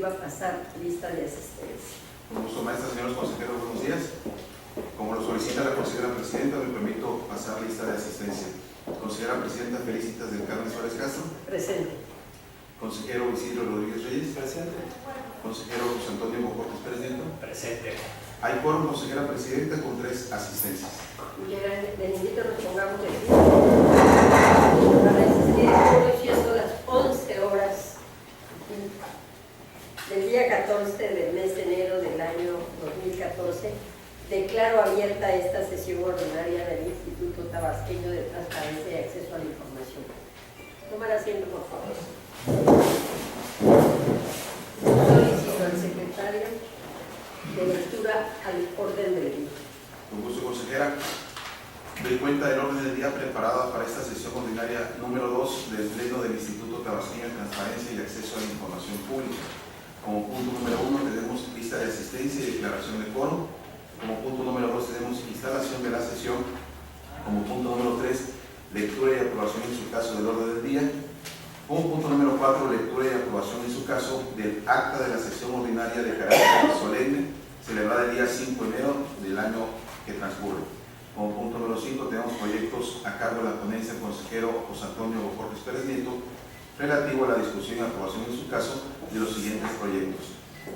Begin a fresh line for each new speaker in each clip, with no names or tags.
iba a pasar lista de asistencia.
Con gusto, maestra. Señores consejeros, buenos días. Como lo solicita la consejera presidenta, me permito pasar lista de asistencia. Consejera presidenta Felicitas del Carmen Suárez Castro.
Presente.
Consejero Isidro Rodríguez Reyes.
Presente.
Consejero José Antonio Bocortes Pérez Nieto.
Presente.
Hay quórum, consejera presidenta, con 3 asistencias.
Les invito a nos pongamos de pie para asistir hoy siendo las 11 horas del día 14 del mes de enero del año 2014. Declaro abierta esta sesión ordinaria del Instituto Tabasqueño de Transparencia y Acceso a la Información. Tomar asiento, por favor. Solicito al secretario de lectura al orden del día.
Con gusto, consejera. Doy cuenta del orden del día preparado para esta sesión ordinaria número 2 del Pleno del Instituto Tabasqueño de Transparencia y Acceso a la Información Pública. Como punto número 1 tenemos lista de asistencia y declaración de quórum. Como punto número 2 tenemos instalación de la sesión. Como punto número 3, lectura y aprobación en su caso del orden del día. Como punto número 4, lectura y aprobación en su caso del acta de la sesión ordinaria de carácter solemne celebrada el día 5 de enero del año que transcurre. Como punto número 5 tenemos proyectos a cargo de la ponencia del consejero José Antonio Bocortes Pérez Nieto relativo a la discusión y aprobación en su caso de los siguientes proyectos: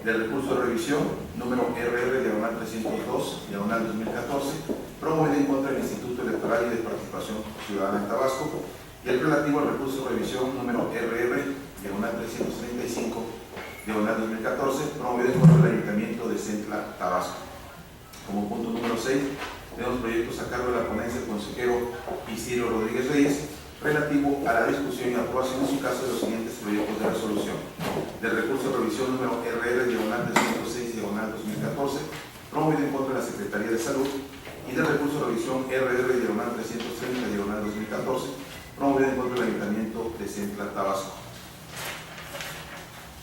del recurso de revisión número RR/302/2014 promovido en contra del Instituto Electoral y de Participación Ciudadana en Tabasco, y el relativo al recurso de revisión número RR/335/2014 promovido en contra del Ayuntamiento de Centla, Tabasco. Como punto número 6 tenemos proyectos a cargo de la ponencia del consejero Isidro Rodríguez Reyes relativo a la discusión y aprobación en su caso de los siguientes proyectos de resolución: del recurso de revisión número RR/306/2014 promovido en contra de la Secretaría de Salud, y del recurso de revisión RR/330/2014 promovido en contra del Ayuntamiento de Centla, Tabasco.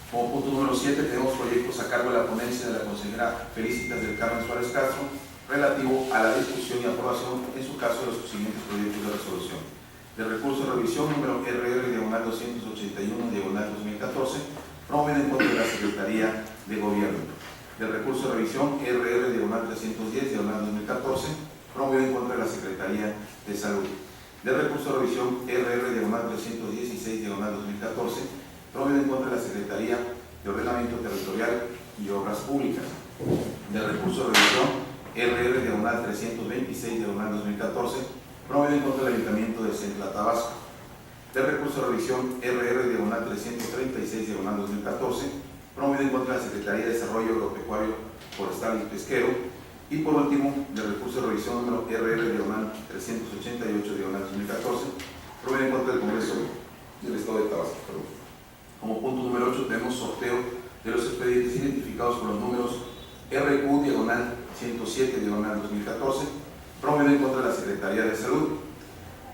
Como punto número 7 tenemos proyectos a cargo de la ponencia de la consejera Felicitas del Carmen Suárez Castro relativo a la discusión y aprobación en su caso de los siguientes proyectos de resolución: del recurso de revisión número RR/281/2014 promovido en contra de la Secretaría de Gobierno, del recurso de revisión RR/310/2014 promovido en contra de la Secretaría de Salud, del recurso de revisión RR/316/2014 promovido en contra de la Secretaría de Ordenamiento Territorial y Obras Públicas, del recurso de revisión RR/326/2014 promovido en contra del Ayuntamiento de Centla, Tabasco, del recurso de revisión RR/336/2014 promovido en contra de la Secretaría de Desarrollo Agropecuario, Forestal y Pesquero, y por último del recurso de revisión número RR/388/2014 promovido en contra del Congreso del Estado de Tabasco. Como punto número 8 tenemos sorteo de los expedientes identificados con los números RQ/107/2014 promovido en contra de la Secretaría de Salud,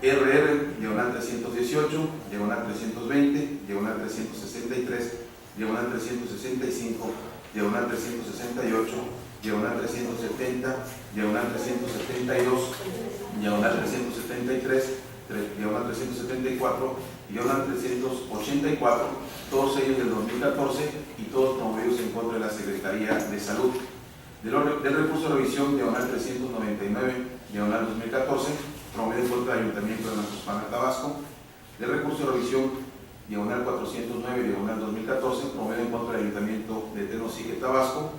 RR/318/363/365/368/370/370, -372/373/374/384, todos ellos del 2014 y todos promovidos en contra de la Secretaría de Salud. Del recurso de revisión /399/2014 promovido en contra del Ayuntamiento de Mazatlán, Tabasco, del recurso de revisión /409/2014 promovido en contra del Ayuntamiento de Tenosique, Tabasco,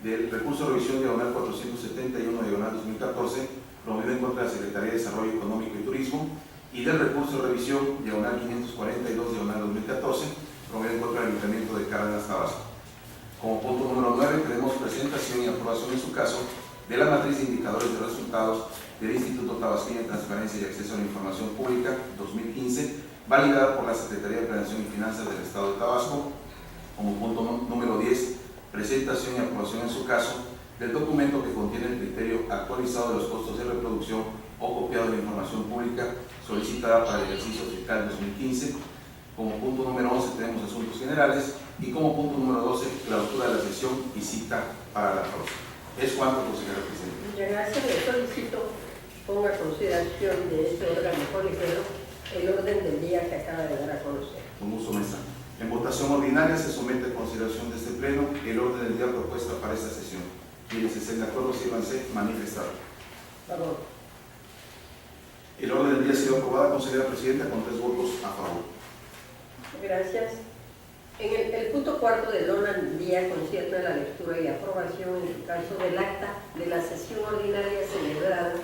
del recurso de revisión /471/2014 promovido en contra de la Secretaría de Desarrollo Económico y Turismo, y del recurso de revisión /542/2014 promovido en contra del Ayuntamiento de Cárdenas, Tabasco. Como punto número 9 tenemos presentación y aprobación en su caso de la matriz de indicadores de resultados del Instituto Tabasqueño de Transparencia y Acceso a la Información Pública 2015, validada por la Secretaría de Planeación y Finanzas del Estado de Tabasco. Como punto número 10, presentación y aprobación en su caso del documento que contiene el criterio actualizado de los costos de reproducción o copiado de la información pública solicitada para el ejercicio fiscal 2015. Como punto número 11 tenemos asuntos generales, y como punto número 12, clausura de la sesión y cita para la próxima. Es cuanto, consejera presidenta.
Muchas gracias. Le solicito ponga a consideración de este órgano colegiado el orden del día que acaba de dar a conocer.
Con gusto, maestra. En votación ordinaria se somete a consideración de este Pleno el orden del día propuesto para esta sesión. Quienes estén de acuerdo, sírvanse manifestar.
Favor.
El orden del día ha sido aprobado, consejera presidenta, con 3 votos a favor.
Gracias. En el punto cuarto del orden del día concierne a la lectura y aprobación, en su caso, del acta de la sesión ordinaria celebrada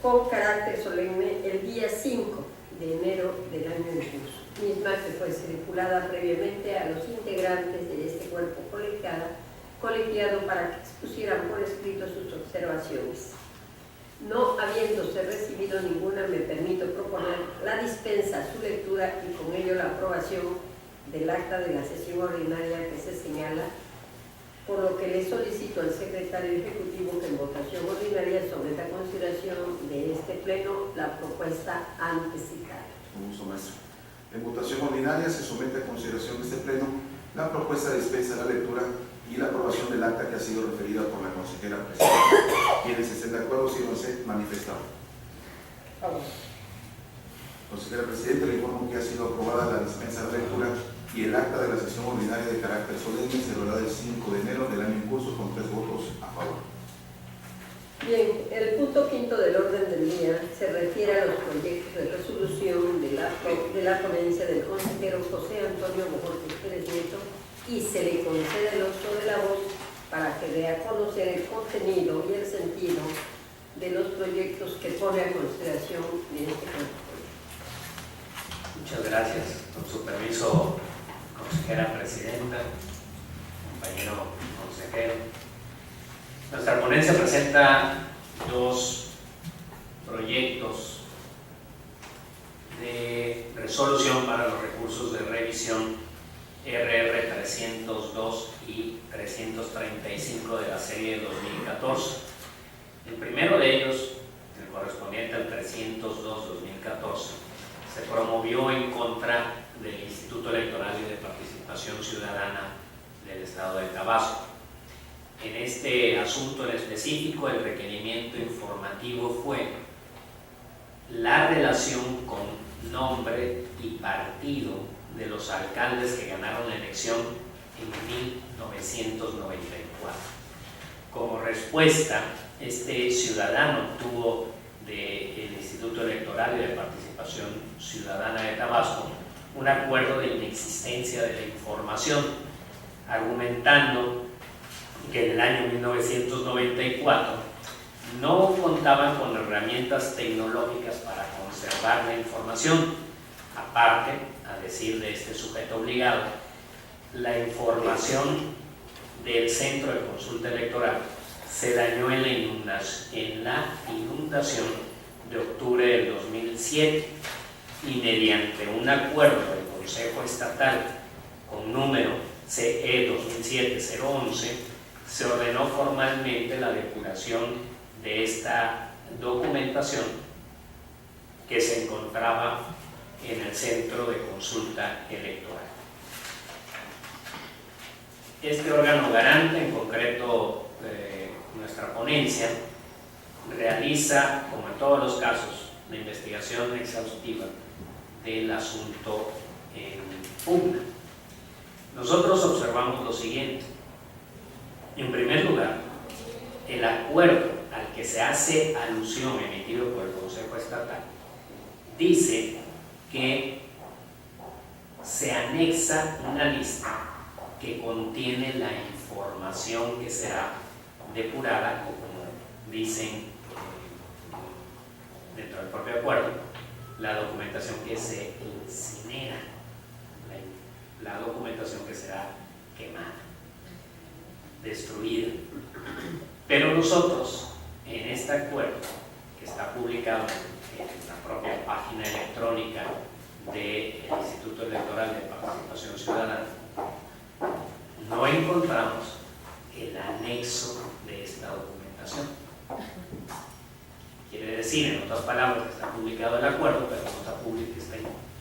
con carácter solemne el día 5 de enero del año en curso, misma que fue circulada previamente a los integrantes de este cuerpo colegiado para que expusieran por escrito sus observaciones. No habiéndose recibido ninguna, me permito proponer la dispensa a su lectura y con ello la aprobación del acta de la sesión ordinaria que se señala, por lo que le solicito al secretario ejecutivo que en votación ordinaria someta a consideración de este Pleno la propuesta antes citada.
Con gusto, maestro. En votación ordinaria se somete a consideración de este Pleno la propuesta de dispensa a la lectura y la aprobación del acta que ha sido referida por la consejera presidenta. Quienes estén de acuerdo, sírvanse manifestar.
Favor.
Consejera presidenta, le informo que ha sido aprobada la dispensa a la lectura y el acta de la sesión ordinaria de carácter solemne celebrada el 5 de enero del año en curso con 3 votos a favor.
Bien, el punto quinto del orden del día se refiere a los proyectos de resolución de la ponencia del consejero José Antonio Bojorquez Pérez Nieto y se le concede el uso de la voz para que dé a conocer el contenido y el sentido de los proyectos que pone a consideración de este consejo.
Muchas gracias. Con su permiso, consejera presidenta, compañero consejero. Nuestra ponencia presenta 2 proyectos de resolución para los recursos de revisión RR 302 y 335 de la serie 2014. El primero de ellos, el correspondiente al 302-2014, se promovió en contra del Instituto Electoral y de Participación Ciudadana del Estado de Tabasco. En este asunto en específico, el requerimiento informativo fue la relación con nombre y partido de los alcaldes que ganaron la elección en 1994. Como respuesta, este ciudadano obtuvo del Instituto Electoral y de Participación Ciudadana de Tabasco un acuerdo de inexistencia de la información, argumentando que en el año 1994 no contaban con herramientas tecnológicas para conservar la información. Aparte, a decir de este sujeto obligado, la información del Centro de Consulta Electoral se dañó en la inundación de octubre del 2007 y mediante un acuerdo del Consejo Estatal con número CE 2007-011 se ordenó formalmente la depuración de esta documentación que se encontraba en el Centro de Consulta Electoral. Este órgano garante, en concreto nuestra ponencia, realiza, como en todos los casos, la investigación exhaustiva del asunto en pugna. Nosotros observamos lo siguiente. En primer lugar, el acuerdo al que se hace alusión emitido por el Consejo Estatal dice que se anexa una lista que contiene la información que será depurada, o como dicen dentro del propio acuerdo, la documentación que se incinera, la documentación que será quemada, destruida. Pero nosotros, en este acuerdo, que está publicado en la propia página electrónica del Instituto Electoral de Participación Ciudadana, no encontramos el anexo de esta documentación. Quiere decir, en otras palabras, que está publicado el acuerdo, pero no está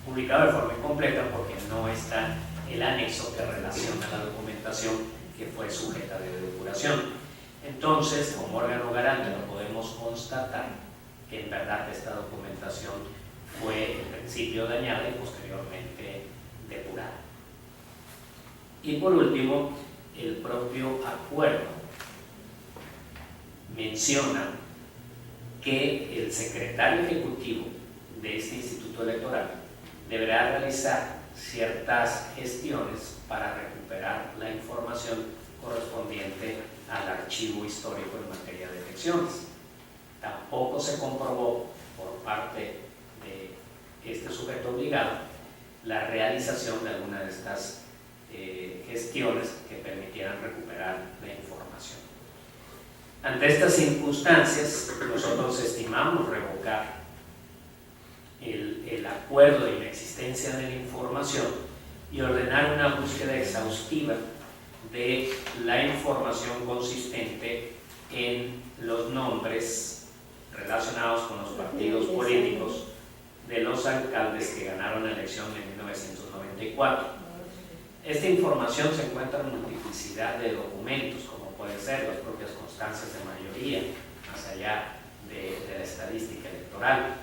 publicado de forma incompleta porque no está el anexo que relaciona la documentación que fue sujeta de depuración. Entonces, como órgano garante, no podemos constatar que en verdad esta documentación fue en principio dañada y posteriormente depurada. Y por último, el propio acuerdo menciona que el secretario ejecutivo de este instituto electoral deberá realizar ciertas gestiones para recuperar la información correspondiente al archivo histórico en materia de elecciones. Tampoco se comprobó por parte de este sujeto obligado la realización de alguna de estas gestiones que permitieran recuperar la información. Ante estas circunstancias, nosotros estimamos revocar el acuerdo de inexistencia de la información y ordenar una búsqueda exhaustiva de la información consistente en los nombres relacionados con los partidos políticos de los alcaldes que ganaron la elección en 1994. Esta información se encuentra en multiplicidad de documentos, como pueden ser las propias constancias de mayoría, más allá de la estadística electoral.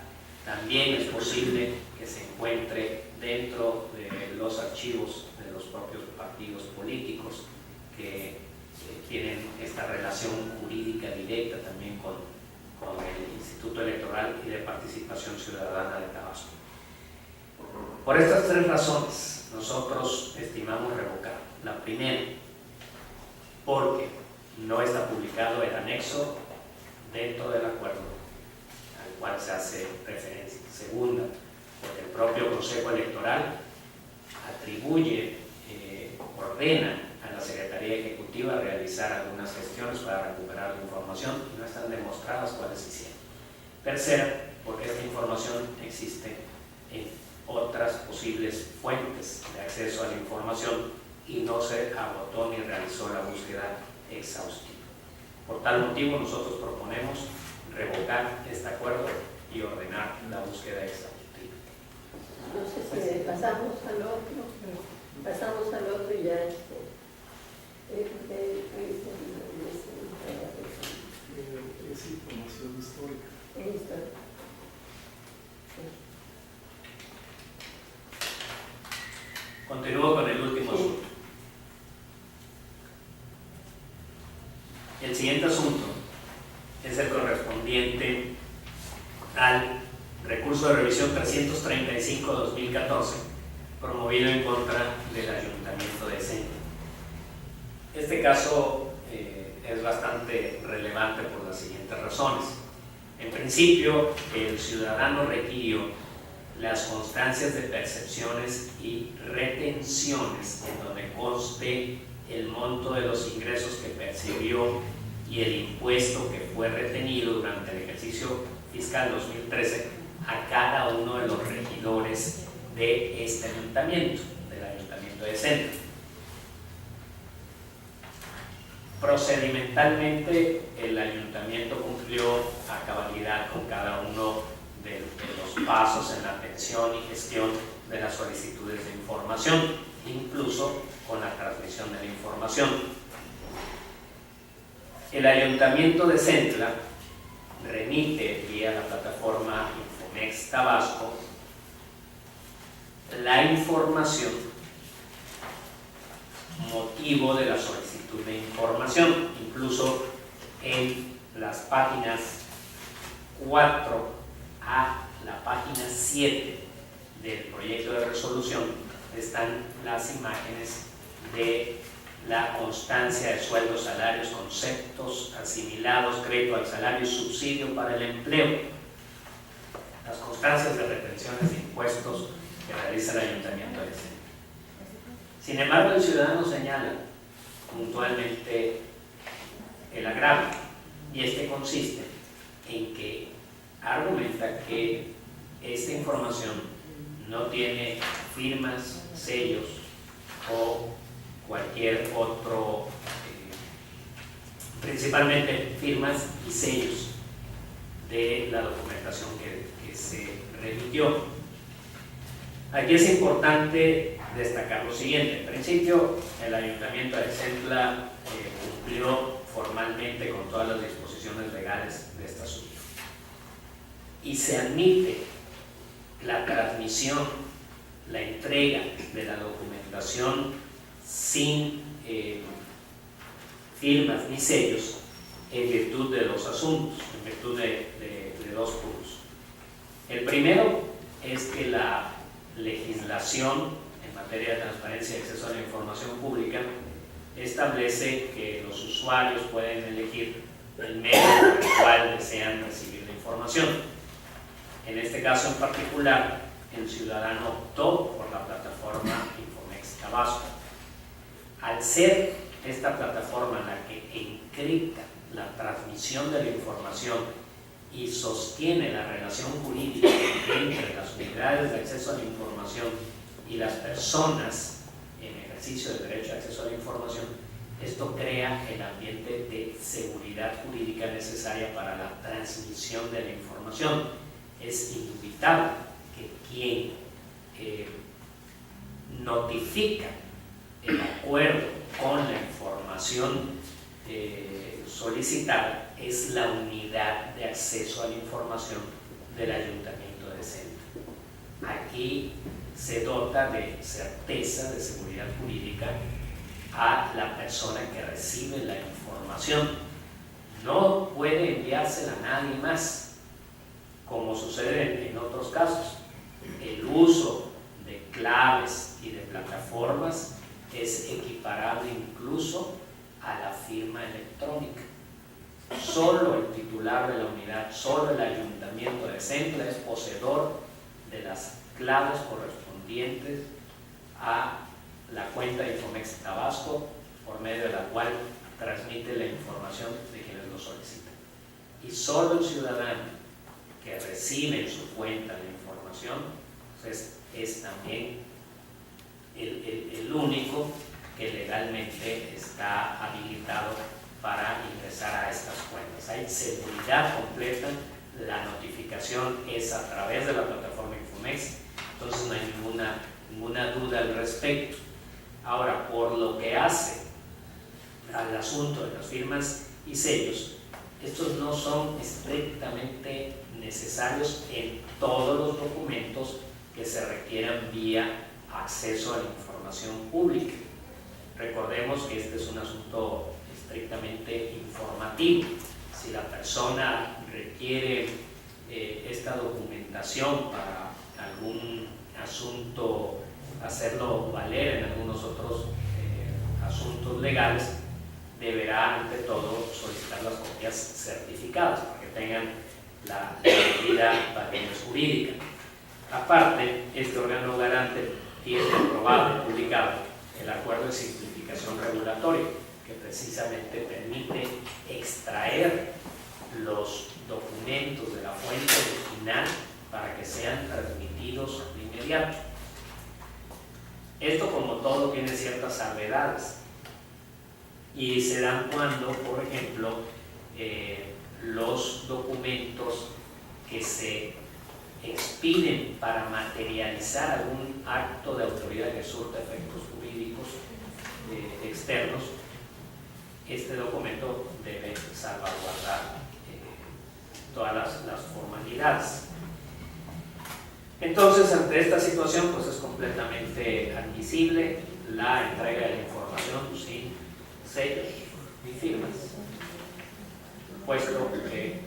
También es posible que se encuentre dentro de los archivos de los propios partidos políticos que tienen esta relación jurídica directa también con el Instituto Electoral y de Participación Ciudadana de Tabasco. Por estas tres razones, nosotros estimamos revocar. La primera, porque no está publicado el anexo dentro del acuerdo al cual se hace referencia. Segunda, porque el propio Consejo Electoral atribuye, ordena a la Secretaría Ejecutiva realizar algunas gestiones para recuperar la información y no están demostradas cuáles hicieron. Tercera, porque esta información existe en otras posibles fuentes de acceso a la información y no se agotó ni realizó la búsqueda exhaustiva. Por tal motivo, nosotros proponemos revocar este acuerdo y ordenar la búsqueda exhaustiva.
No sé si pasamos al otro. Pasamos al otro y ya
es información histórica.
Continúo con el último asunto. El siguiente asunto es el correspondiente al recurso de revisión 335-2014 promovido en contra del Ayuntamiento de Centla. Este caso es bastante relevante por las siguientes razones. En principio, el ciudadano requirió las constancias de percepciones y retenciones en donde conste el monto de los ingresos que percibió y el impuesto que fue retenido durante el ejercicio fiscal 2013 a cada uno de los regidores de este ayuntamiento, del Ayuntamiento de Centla. Procedimentalmente, el ayuntamiento cumplió a cabalidad con cada uno de los pasos en la atención y gestión de las solicitudes de información, incluso con la transmisión de la información. El Ayuntamiento de Centla remite vía la plataforma Infomex Tabasco la información motivo de la solicitud de información, incluso en las páginas 4 a la página 7 del proyecto de resolución están las imágenes de la constancia de sueldos, salarios, conceptos asimilados, crédito al salario y subsidio para el empleo, las constancias de retenciones de impuestos que realiza el Ayuntamiento de Centla. Sin embargo, el ciudadano señala puntualmente el agravio, y este consiste en que argumenta que esta información no tiene firmas, sellos o cualquier otro, principalmente firmas y sellos de la documentación que se remitió. Aquí es importante destacar lo siguiente. En principio, el Ayuntamiento de Centla cumplió formalmente con todas las disposiciones legales de esta asunto y se admite la transmisión la entrega de la documentación sin firmas ni sellos en virtud de dos asuntos, en virtud de dos puntos. El primero es que la legislación en materia de transparencia y acceso a la información pública establece que los usuarios pueden elegir el medio por el cual desean recibir la información. En este caso en particular, el ciudadano optó por la plataforma Infomex Tabasco. Al ser esta plataforma la que encripta la transmisión de la información y sostiene la relación jurídica entre las unidades de acceso a la información y las personas en ejercicio del derecho de acceso a la información, esto crea el ambiente de seguridad jurídica necesaria para la transmisión de la información. Es indubitable que quien notifica el acuerdo con la información solicitada es la unidad de acceso a la información del Ayuntamiento de Centro. Aquí se dota de certeza, de seguridad jurídica a la persona que recibe la información. No puede enviársela a nadie más, como sucede en otros casos. El uso de claves y de plataformas es equiparable incluso a la firma electrónica. Solo el titular de la unidad, solo el Ayuntamiento de Centro es poseedor de las claves correspondientes a la cuenta de Infomex Tabasco, por medio de la cual transmite la información de quienes lo solicitan. Y solo el ciudadano que recibe en su cuenta la información pues, es también el único que legalmente está habilitado para ingresar a estas cuentas. Hay seguridad completa, la notificación es a través de la plataforma Infomex, entonces no hay ninguna duda al respecto. Ahora, por lo que hace al asunto de las firmas y sellos, estos no son estrictamente necesarios en todos los documentos que se requieran vía acceso a la información pública. Recordemos que este es un asunto estrictamente informativo. Si la persona requiere esta documentación para algún asunto, hacerlo valer en algunos otros asuntos legales, deberá ante todo solicitar las copias certificadas para que tengan la debida validez jurídica. Aparte, este órgano garante tiene aprobado y publicado el acuerdo de simplificación regulatoria, que precisamente permite extraer los documentos de la fuente original para que sean transmitidos de inmediato. Esto, como todo, tiene ciertas salvedades y se dan cuando, por ejemplo, los documentos que se expiden para materializar algún acto de autoridad que surta efectos jurídicos externos, este documento debe salvaguardar todas las formalidades. Entonces, ante esta situación, pues es completamente admisible la entrega de la información sin sellos ni firmas, puesto que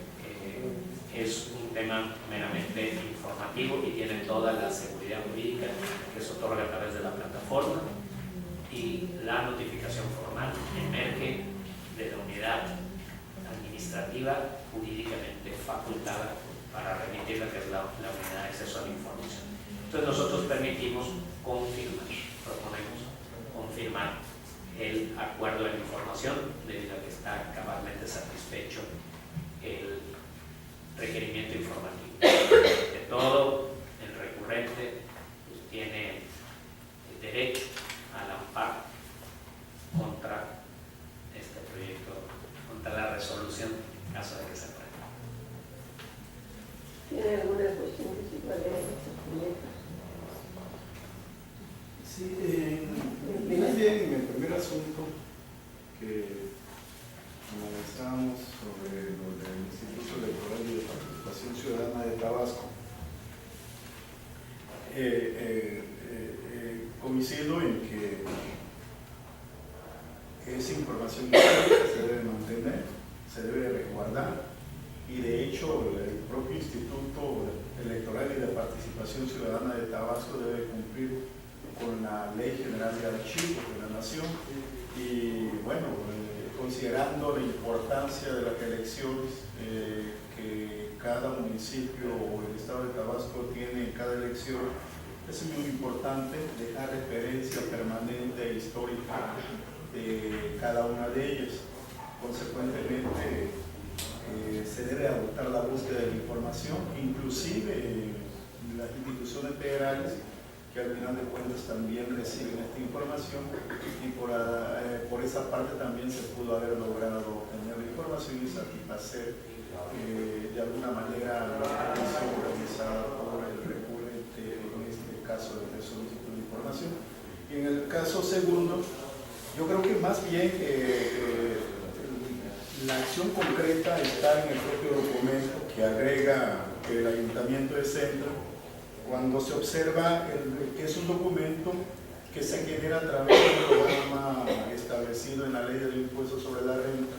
es un tema meramente informativo y tiene toda la seguridad jurídica que se otorga a través de la plataforma, y la notificación formal emerge de la unidad administrativa jurídicamente facultada para remitirla, que es la unidad de acceso a la información. Entonces nosotros proponemos confirmar el acuerdo de la información, debido a que está cabalmente satisfecho el requerimiento informativo. De todo, el recurrente pues, tiene el derecho al amparo contra este proyecto, contra la resolución en caso de que se apruebe.
¿Tiene alguna cuestión que se puede hacer?
Sí, más bien en el primer asunto que analizábamos sobre lo del Instituto Electoral y de Participación Ciudadana de Tabasco, coincido en que esa información histórica se debe mantener, se debe resguardar, y de hecho el propio Instituto Electoral y de Participación Ciudadana de Tabasco debe cumplir con la Ley General de Archivos de la Nación. Y bueno, considerando la importancia de las elecciones que cada municipio o el estado de Tabasco tiene en cada elección, es muy importante dejar referencia permanente e histórica de cada una de ellas. Consecuentemente, se debe adoptar la búsqueda de la información, inclusive las instituciones federales, que al final de cuentas también reciben esta información, y por esa parte también se pudo haber logrado obtener la información y satisfacer de alguna manera la petición realizada por el recurrente, en este caso de solicitud de información. Y en el caso segundo, yo creo que más bien la acción concreta está en el propio documento que agrega el Ayuntamiento de Centro, cuando se observa que es un documento que se genera a través de un programa establecido en la Ley del Impuesto sobre la Renta.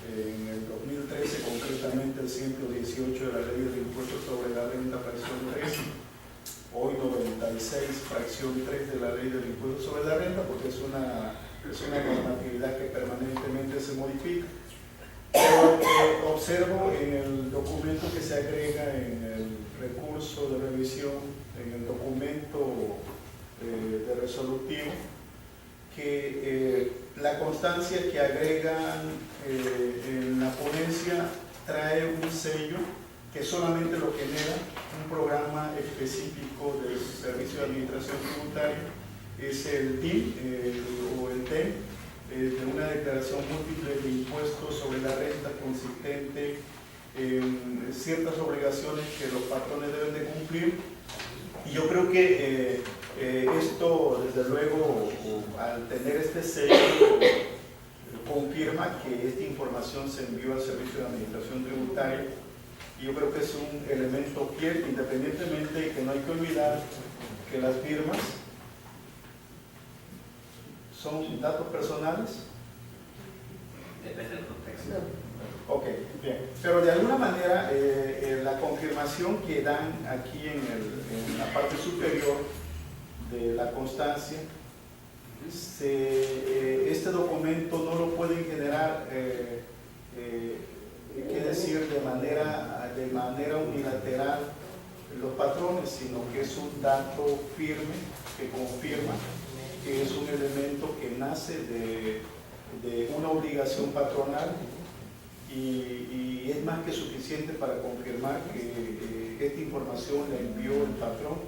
En el 2013, concretamente el 118 de la Ley del Impuesto sobre la Renta, fracción 3, hoy 96, fracción 3 de la Ley del Impuesto sobre la Renta, porque es una normatividad que permanentemente se modifica. Pero observo en el documento que se agrega en el recurso de revisión, en el documento de resolutivo, que la constancia que agregan en la ponencia trae un sello que solamente lo genera un programa específico del Servicio de Administración Tributaria, es el DIM o el TEM, de una declaración múltiple de impuestos sobre la renta consistente en ciertas obligaciones que los patrones deben de cumplir. Y yo creo que esto, desde luego, al tener este sello, confirma que esta información se envió al Servicio de Administración Tributaria. Y yo creo que es un elemento fiel, independientemente de que no hay que olvidar que las firmas son datos personales.
Depende del contexto.
Ok, bien. Pero de alguna manera la confirmación que dan aquí en la parte superior de la constancia, este documento no lo pueden generar, qué decir, de manera unilateral los patrones, sino que es un dato firme que confirma que es un elemento que nace de una obligación patronal y es más que suficiente para confirmar que esta información la envió el patrón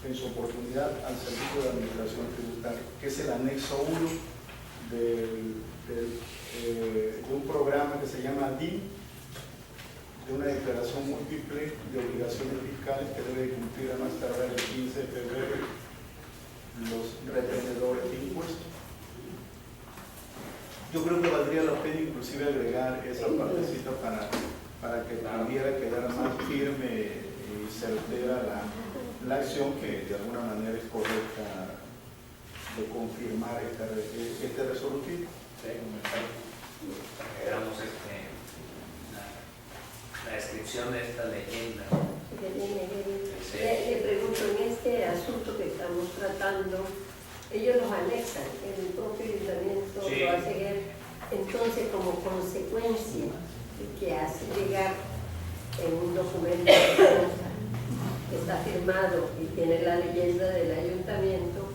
en su oportunidad al Servicio de Administración Tributaria, que es el anexo 1 de un programa que se llama DIM, de una declaración múltiple de obligaciones fiscales que debe cumplir a más tardar el 15 de febrero los retenedores de impuestos. Yo creo que valdría la pena inclusive agregar esa partecita para que pudiera quedar más firme y certera la acción que de alguna manera es correcta de confirmar este resolutivo.
Agregamos la descripción de esta leyenda.
Le pregunto, en este asunto que estamos tratando, ellos los anexan, el propio ayuntamiento
Sí.
lo hace ver, entonces como consecuencia de que hace llegar en un documento que está firmado y tiene la leyenda del ayuntamiento,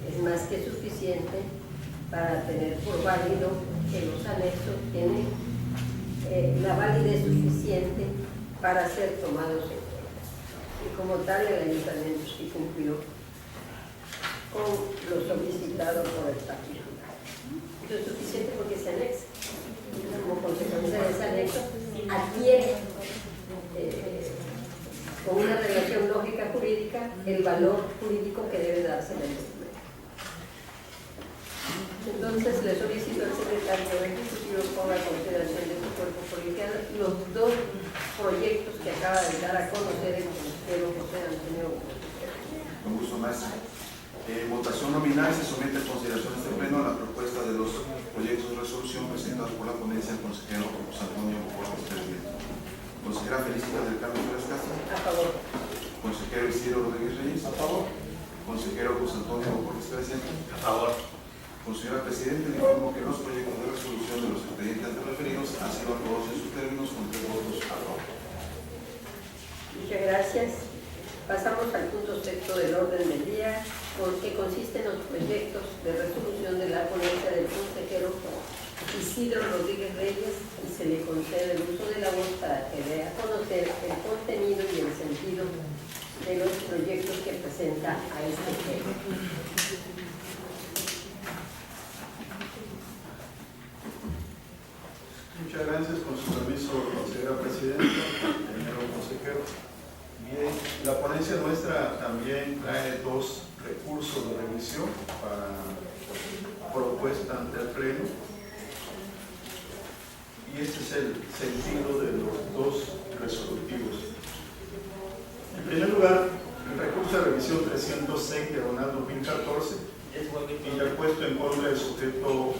es más que suficiente para tener por válido que los anexos tienen la validez suficiente para ser tomados en cuenta. Y como tal, el ayuntamiento sí cumplió con lo solicitado por el particular. Eso es suficiente porque se anexa. Como consecuencia de ese anexo, adquiere con una relación lógica jurídica el valor jurídico que debe darse en el documento. Entonces le solicito al secretario ejecutivo ponga a consideración de su cuerpo colegial los dos proyectos que acaba de dar a conocer el consejero José Antonio.
Con gusto, maestro. En votación nominal se somete a consideración de este pleno la propuesta de los proyectos de resolución presentados por la ponencia del consejero José Antonio Borges, presidente. Consejera Felicita del Carmen Flores Castro.
A favor.
Consejero Isidro Rodríguez Reyes.
A favor.
Consejero José Antonio Borges, presidente.
A favor.
Consejera Presidente, le informo que los proyectos de resolución de los expedientes antes referidos han sido aprobados en sus términos con 3 votos a favor.
Muchas gracias. Pasamos al punto sexto del orden del día, que consiste en los proyectos de resolución de la ponencia del consejero Isidro Rodríguez Reyes, y se le concede el uso de la voz para que dé a conocer el contenido y el sentido de los proyectos que presenta a este pleno.
Muchas gracias, con su permiso, consejera presidenta, señor consejero. Bien, la ponencia nuestra también trae 2 recursos de revisión para propuesta ante el pleno. Y este es el sentido de los 2 resolutivos. En primer lugar, el recurso de revisión 306/2014, interpuesto en contra del sujeto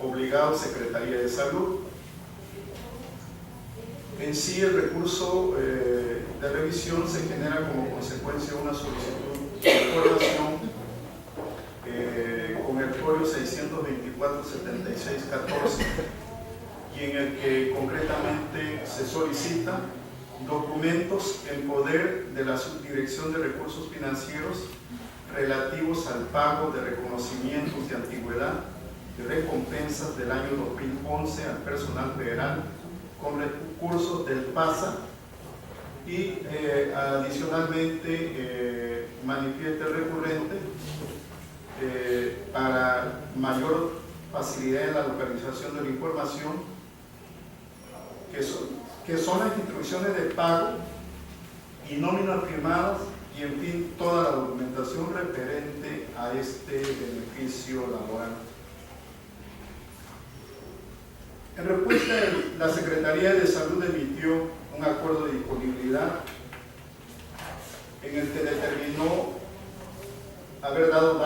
obligado, Secretaría de Salud. En sí, el recurso de revisión se genera como consecuencia de una solicitud de información con el folio 624-7614, y en el que concretamente se solicitan documentos en poder de la Subdirección de Recursos Financieros relativos al pago de reconocimientos de antigüedad y recompensas del año 2011 al personal federal con recursos del PASA, y adicionalmente manifiesta el recurrente para mayor facilidad en la localización de la información, que son las instrucciones de pago y nóminas firmadas, y en fin toda la documentación referente a este beneficio laboral. En respuesta, la Secretaría de Salud emitió un acuerdo de disponibilidad en el que determinó haber dado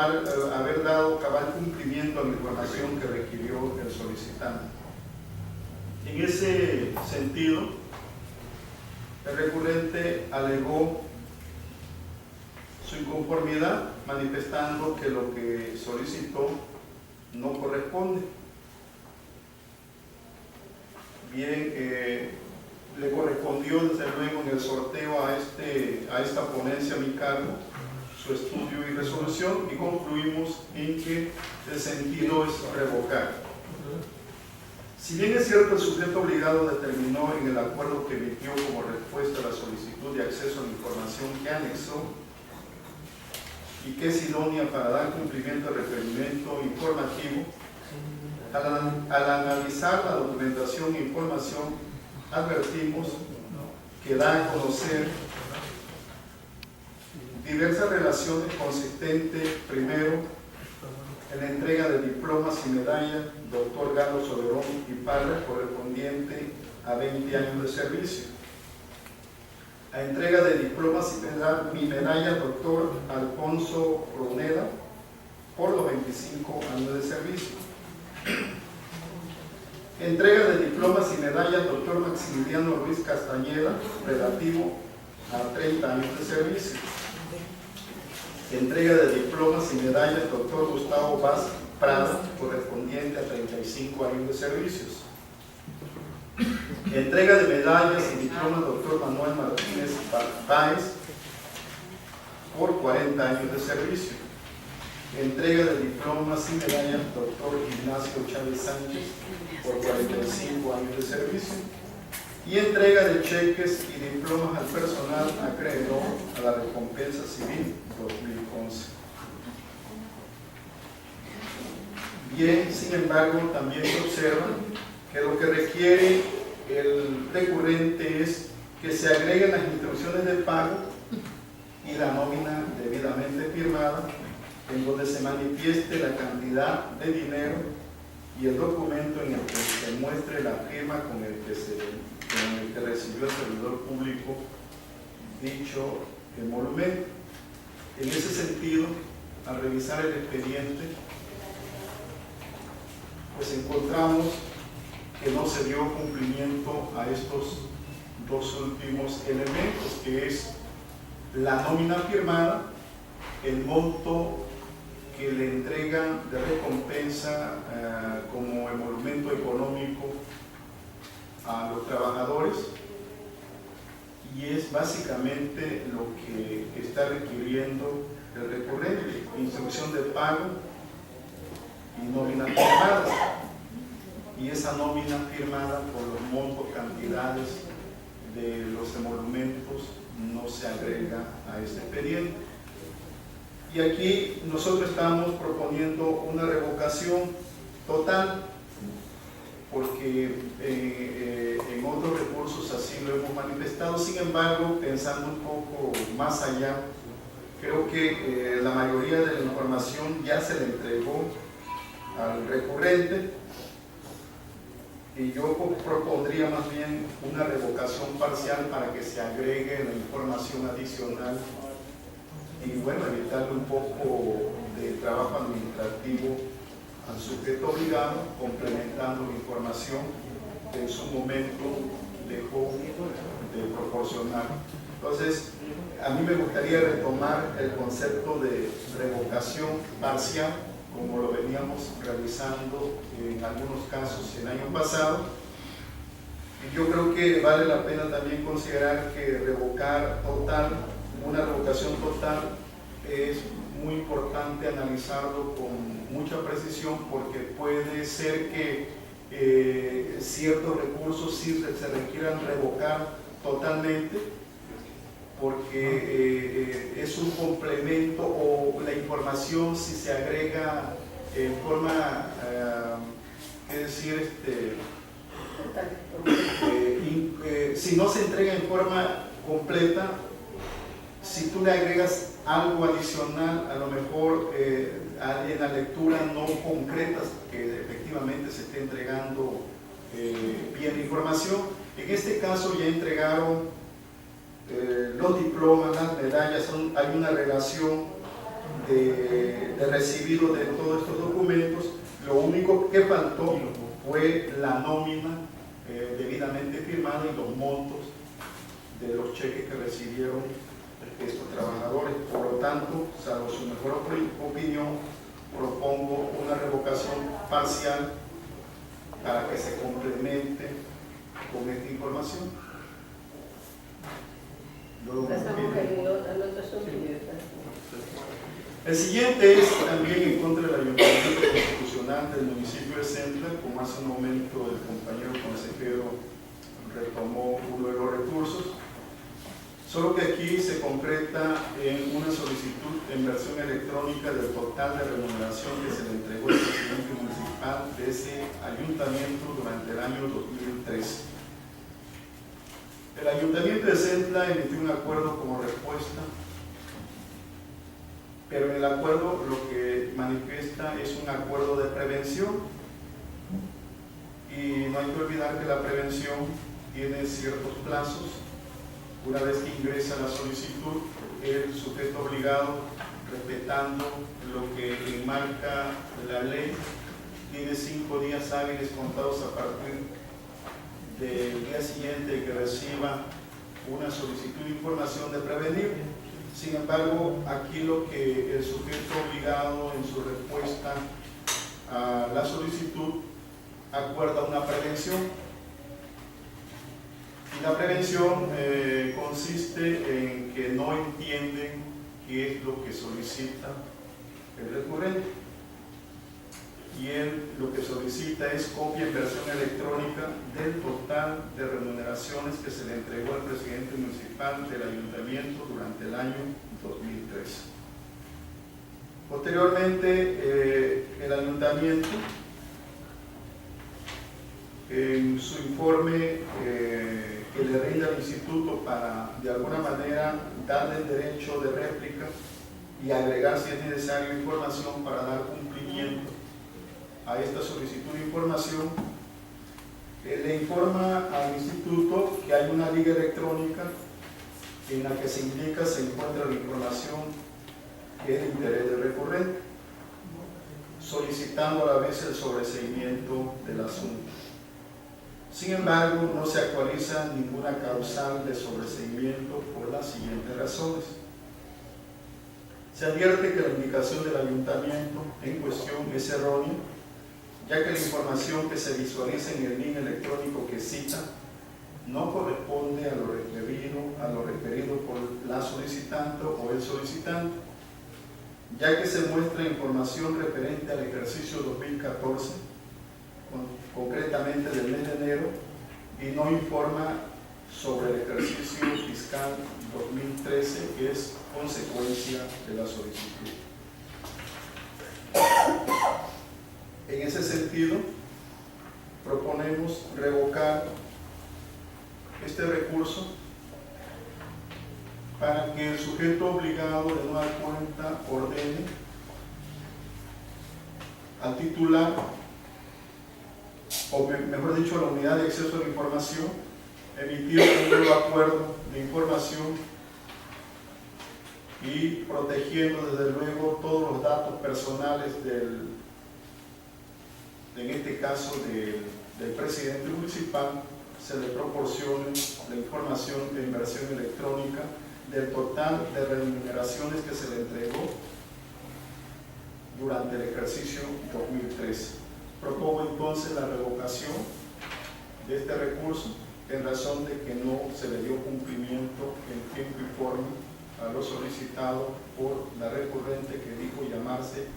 cabal cumplimiento a la información que requirió el solicitante. En ese sentido, el recurrente alegó su inconformidad, manifestando que lo que solicitó no corresponde. Bien, le correspondió desde luego en el sorteo a esta ponencia a mi cargo su estudio y resolución, y concluimos en que el sentido es revocar. Si bien es cierto, el sujeto obligado determinó en el acuerdo que emitió como respuesta a la solicitud de acceso a la información que anexó y que es idónea para dar cumplimiento al requerimiento informativo, al analizar la documentación e información, advertimos que da a conocer diversas relaciones consistentes, primero, en la entrega de diplomas y medallas Dr. Galo Soberón y Parra, correspondiente a 20 años de servicio. La entrega de diplomas y medallas Dr. Alfonso Roneda por los 25 años de servicio. Entrega de diplomas y medallas Dr. Maximiliano Ruiz Castañeda, relativo a 30 años de servicio. Entrega de diplomas y medallas Dr. Gustavo Vaz Prada, correspondiente a 35 años de servicios. Entrega de medallas y diplomas Dr. Manuel Martínez Báez por 40 años de servicio. Entrega de diplomas y medallas Dr. Ignacio Chávez Sánchez por 45 años de servicio. Y entrega de cheques y diplomas al personal acreedor a la recompensa civil 2011. Bien, sin embargo, también se observa que lo que requiere el recurrente es que se agreguen las instrucciones de pago y la nómina debidamente firmada, en donde se manifieste la cantidad de dinero y el documento en el que se muestre la firma con el que recibió el servidor público dicho emolumento. En ese sentido, al revisar el expediente, pues encontramos que no se dio cumplimiento a estos dos últimos elementos, que es la nómina firmada, el monto que le entregan de recompensa como emolumento económico a los trabajadores, y es básicamente lo que está requiriendo el recurrente: instrucción de pago y nómina firmadas, y esa nómina firmada por los montos, cantidades de los emolumentos no se agrega a este expediente. Y aquí nosotros estamos proponiendo una revocación total, porque en otros recursos así lo hemos manifestado. Sin embargo, pensando un poco más allá, creo que la mayoría de la información ya se le entregó al recurrente, y yo propondría más bien una revocación parcial para que se agregue la información adicional y, bueno, evitarle un poco de trabajo administrativo al sujeto obligado, complementando la información que en su momento dejó de proporcionar. Entonces, a mí me gustaría retomar el concepto de revocación parcial, como lo veníamos realizando en algunos casos el año pasado. Y yo creo que vale la pena también considerar que revocar total, una revocación total, es muy importante analizarlo con mucha precisión, porque puede ser que ciertos recursos sí se requieran revocar totalmente, porque es un complemento, o la información, si se agrega en forma, si no se entrega en forma completa, si tú le agregas algo adicional, a lo mejor en la lectura no concretas que efectivamente se esté entregando bien la información. En este caso ya entregaron los diplomas, las medallas, hay una relación de recibido de todos estos documentos. Lo único que faltó fue la nómina debidamente firmada y los montos de los cheques que recibieron estos trabajadores. Por lo tanto, salvo su mejor opinión, propongo una revocación parcial para que se complemente con esta información. El siguiente es también en contra del ayuntamiento constitucional del municipio de Centla. Como hace un momento el compañero consejero retomó uno de los recursos, solo que aquí se concreta en una solicitud en versión electrónica del total de remuneración que se le entregó al presidente municipal de ese ayuntamiento durante el año 2013. El Ayuntamiento de Centla emitió un acuerdo como respuesta, pero en el acuerdo lo que manifiesta es un acuerdo de prevención, y no hay que olvidar que la prevención tiene ciertos plazos. Una vez que ingresa la solicitud, el sujeto obligado, respetando lo que enmarca la ley, tiene 5 días hábiles contados a partir del día siguiente que reciba una solicitud de información de prevenir. Sin embargo, aquí lo que el sujeto obligado en su respuesta a la solicitud acuerda una prevención, y la prevención consiste en que no entienden qué es lo que solicita el recurrente, y él lo que solicita es copia en versión electrónica del total de remuneraciones que se le entregó al presidente municipal del ayuntamiento durante el año 2013. Posteriormente, el ayuntamiento, en su informe que le rinde al instituto para de alguna manera darle el derecho de réplica y agregar, si es necesario, información para dar cumplimiento a esta solicitud de información, le informa al instituto que hay una liga electrónica en la que se indica, se encuentra la información es de interés del recurrente, solicitando a la vez el sobreseimiento del asunto. Sin embargo, no se actualiza ninguna causal de sobreseimiento por las siguientes razones. Se advierte que la indicación del ayuntamiento en cuestión es errónea, ya que la información que se visualiza en el link electrónico que cita no corresponde a lo requerido por la solicitante o el solicitante, ya que se muestra información referente al ejercicio 2014, concretamente del mes de enero, y no informa sobre el ejercicio fiscal 2013, que es consecuencia de la solicitud. En ese sentido, proponemos revocar este recurso para que el sujeto obligado de nueva cuenta ordene al titular, o mejor dicho, a la unidad de acceso a la información, emitir un nuevo acuerdo de información y protegiendo desde luego todos los datos personales en este caso del presidente municipal, se le proporcione la información de inversión electrónica del total de remuneraciones que se le entregó durante el ejercicio 2013. Propongo entonces la revocación de este recurso en razón de que no se le dio cumplimiento en tiempo y forma a lo solicitado por la recurrente, que dijo llamarse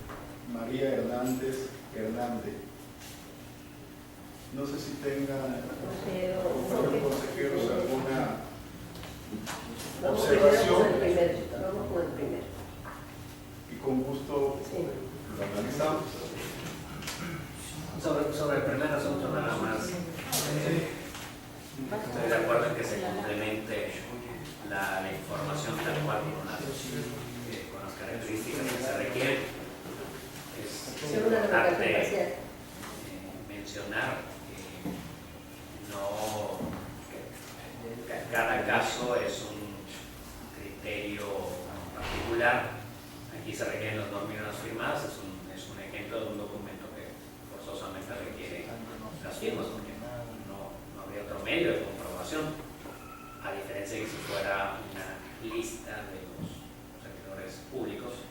María Hernández Hernández. No sé si tengan consejeros alguna observación.
Vamos con el primero.
Y con gusto lo analizamos.
Sobre el primer asunto, nada más. Estoy de acuerdo en que se complemente la información tal cual con las características que se requieren. Es importante mencionar que cada caso es un criterio particular. Aquí se requieren las nóminas firmadas, es un ejemplo de un documento que forzosamente requiere las firmas, porque no habría otro medio de comprobación, a diferencia de que si fuera una lista de los servidores públicos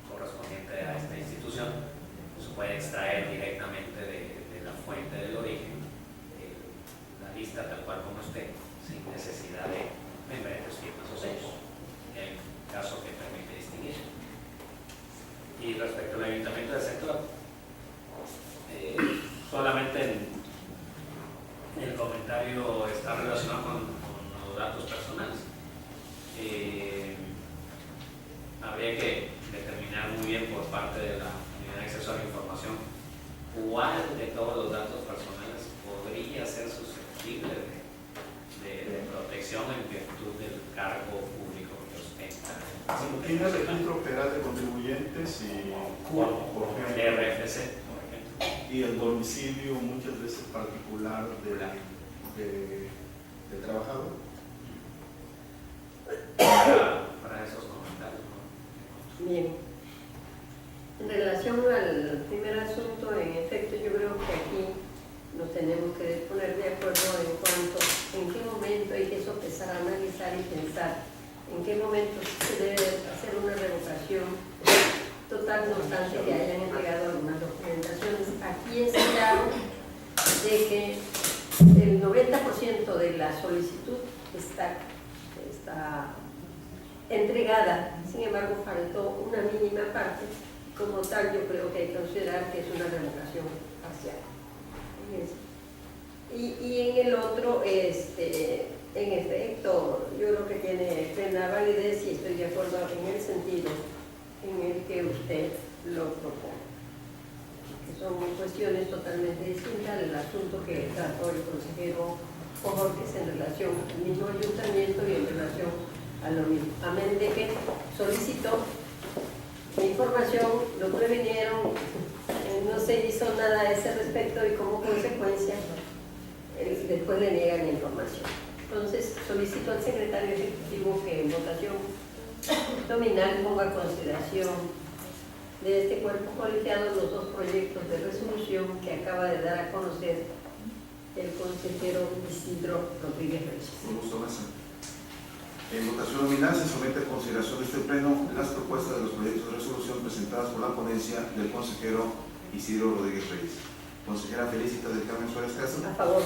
correspondiente a esta institución, se puede extraer directamente de la fuente del origen la lista tal cual como esté, sin necesidad de membretes, firmas o sellos, en el caso que permite distinguir. Y respecto al ayuntamiento del sector, solamente el comentario está relacionado con los datos personales. Habría que determinar muy bien por parte de la unidad de acceso a la información cuál de todos los datos personales podría ser susceptible de protección en virtud del cargo público que ostenta.
Tiene el registro federal de contribuyentes y
por ejemplo, el RFC, por ejemplo,
y el domicilio muchas veces particular del trabajador.
Para esos comentarios, ¿no?
Bien. En relación al primer asunto, en efecto, yo creo que aquí nos tenemos que poner de acuerdo en cuanto, en qué momento hay que sopesar, analizar y pensar, en qué momento se debe hacer una revocación total, no obstante que hayan entregado algunas documentaciones. Aquí es claro de que el 90% de la solicitud está entregada, sin embargo faltó una mínima parte. Como tal, yo creo que hay que considerar que es una revocación parcial. Y en el otro, en efecto, yo creo que tiene plena validez y estoy de acuerdo en el sentido en el que usted lo propone. Que son cuestiones totalmente distintas del asunto que trató el consejero Borges en relación al mismo ayuntamiento y en relación a lo mismo. Amén de que solicitó información, lo previnieron, no se hizo nada a ese respecto y como consecuencia después le niegan la información. Entonces solicito al secretario ejecutivo que en votación nominal pongo a consideración de este cuerpo colegiado los dos proyectos de resolución que acaba de dar a conocer el consejero Isidro Rodríguez Reyes.
Con gusto, mesa. En votación nominal se somete a consideración de este pleno las propuestas de los proyectos de resolución presentadas por la ponencia del consejero Isidro Rodríguez Reyes. Consejera Felicita del Carmen Suárez Castro.
A favor.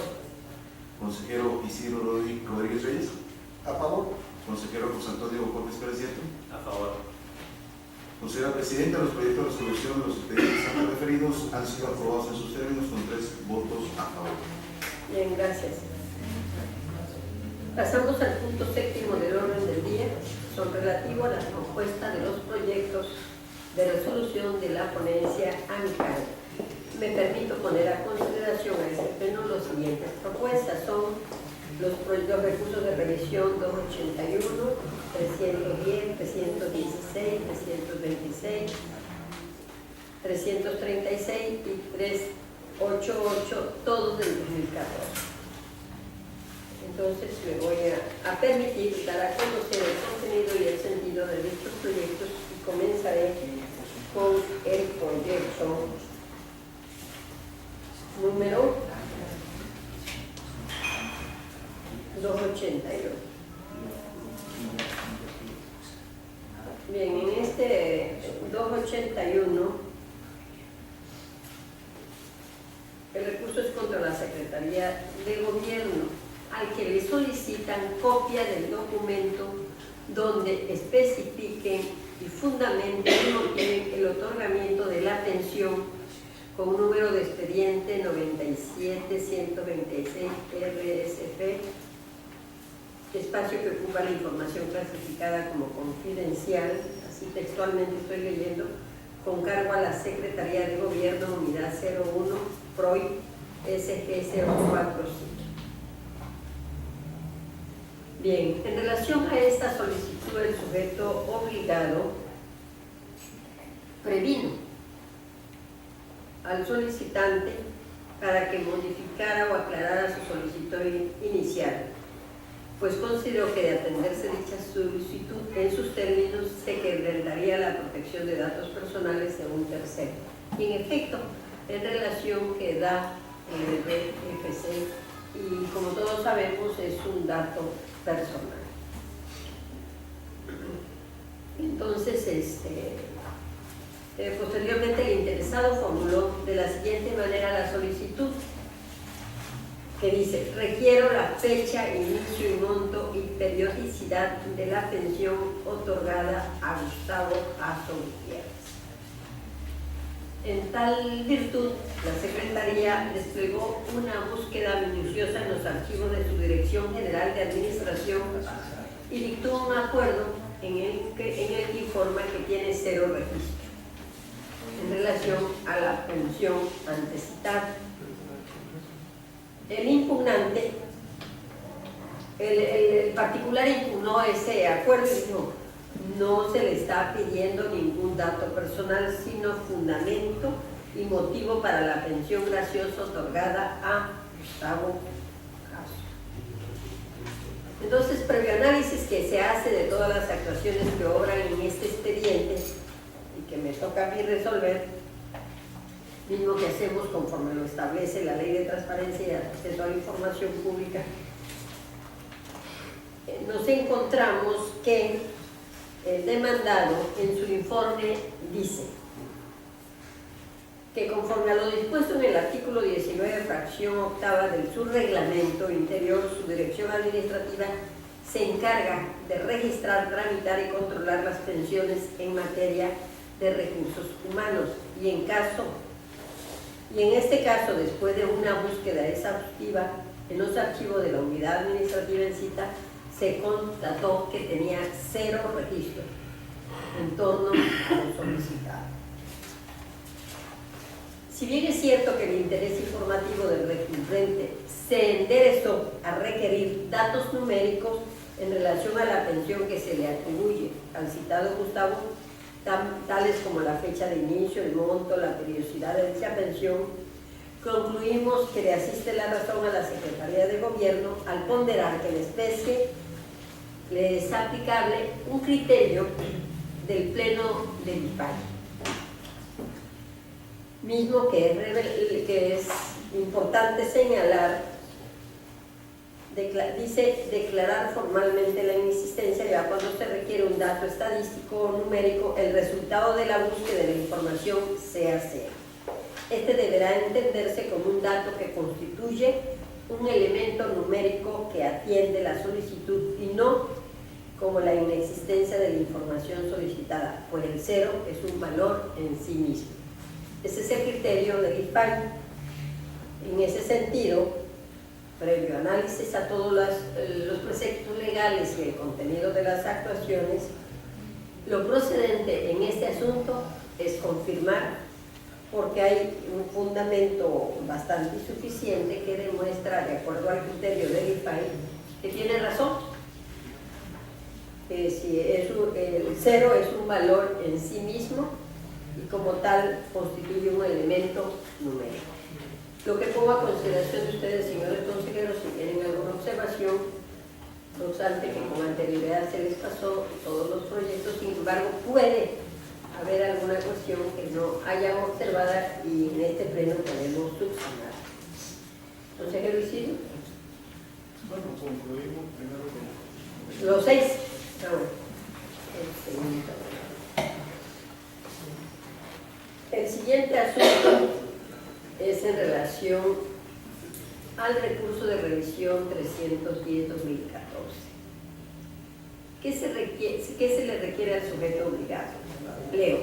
Consejero Isidro Rodríguez Reyes.
A favor.
Consejero José Antonio Gómez Pérez Nieto.
A favor.
Consejera Presidenta, los proyectos de resolución de los expedientes antes referidos han sido aprobados en sus términos con 3 votos a favor.
Bien, gracias. Pasamos al punto séptimo del orden del día, son relativo a la propuesta de los proyectos de resolución de la ponencia AMICAL. Me permito poner a consideración a este pleno las siguientes propuestas. Son los recursos de revisión 281, 310, 316, 326, 336 y 388, todos del 2014. Entonces me voy a permitir dar a conocer el contenido y el sentido de dichos proyectos y comenzaré con el proyecto número 281. Bien, en este 281 el recurso es contra la Secretaría de Gobierno, al que le solicitan copia del documento donde especifiquen y fundamenten y motiven el otorgamiento de la pensión con número de expediente 97126 RSF, espacio que ocupa la información clasificada como confidencial, así textualmente estoy leyendo, con cargo a la Secretaría de Gobierno, unidad 01, PROI, SG 045. Bien, en relación a esta solicitud, el sujeto obligado previno al solicitante para que modificara o aclarara su solicitud inicial, pues consideró que de atenderse dicha solicitud en sus términos se quebraría la protección de datos personales de un tercero. Y en efecto, en relación que da el RFC, y como todos sabemos es un dato personal. Entonces, posteriormente el interesado formuló de la siguiente manera la solicitud, que dice: requiero la fecha, inicio y monto y periodicidad de la pensión otorgada a Gustavo Jasso Gutiérrez. En tal virtud, la Secretaría desplegó una búsqueda minuciosa en los archivos de su Dirección General de Administración y dictó un acuerdo en el que informa que tiene 0 registro en relación a la pensión antecitada. El impugnante, el particular impugnó ese acuerdo y dijo: no se le está pidiendo ningún dato personal, sino fundamento y motivo para la pensión graciosa otorgada a Gustavo Jasso. Entonces, previo análisis que se hace de todas las actuaciones que obran en este expediente y que me toca a mí resolver, mismo que hacemos conforme lo establece la Ley de Transparencia y Acceso a la Información Pública, nos encontramos que el demandado en su informe dice que conforme a lo dispuesto en el artículo 19, fracción octava del subreglamento interior, su dirección administrativa se encarga de registrar, tramitar y controlar las pensiones en materia de recursos humanos y en este caso, después de una búsqueda exhaustiva en los archivos de la unidad administrativa en cita, se constató que tenía 0 registros en torno a lo solicitado. Si bien es cierto que el interés informativo del recurrente se enderezó a requerir datos numéricos en relación a la pensión que se le atribuye al citado Gustavo, tales como la fecha de inicio, el monto, la periodicidad de dicha pensión, concluimos que le asiste la razón a la Secretaría de Gobierno al ponderar que la especie le es aplicable un criterio del Pleno del IPAI, mismo que es importante señalar. Dice declarar formalmente la inexistencia ya cuando se requiere un dato estadístico o numérico, el resultado de la búsqueda de la información sea cero. Este deberá entenderse como un dato que constituye un elemento numérico que atiende la solicitud y no como la inexistencia de la información solicitada, pues el cero es un valor en sí mismo. Ese es el criterio del IPAI. En ese sentido, previo análisis a todos los preceptos legales y el contenido de las actuaciones, lo procedente en este asunto es confirmar, porque hay un fundamento bastante insuficiente que demuestra, de acuerdo al criterio del IPAI, que tiene razón. Si el cero es un valor en sí mismo y como tal constituye un elemento numérico. Lo que pongo a consideración de ustedes, señores consejeros, si tienen alguna observación, no obstante que con anterioridad se les pasó todos los proyectos, sin embargo puede haber alguna cuestión que no hayan observada y en este pleno podemos subsanar. Consejero Isidro.
Bueno, concluimos primero con
Los 6. El siguiente asunto es en relación al recurso de revisión 310-2014. ¿Qué se le requiere al sujeto obligado? Leo.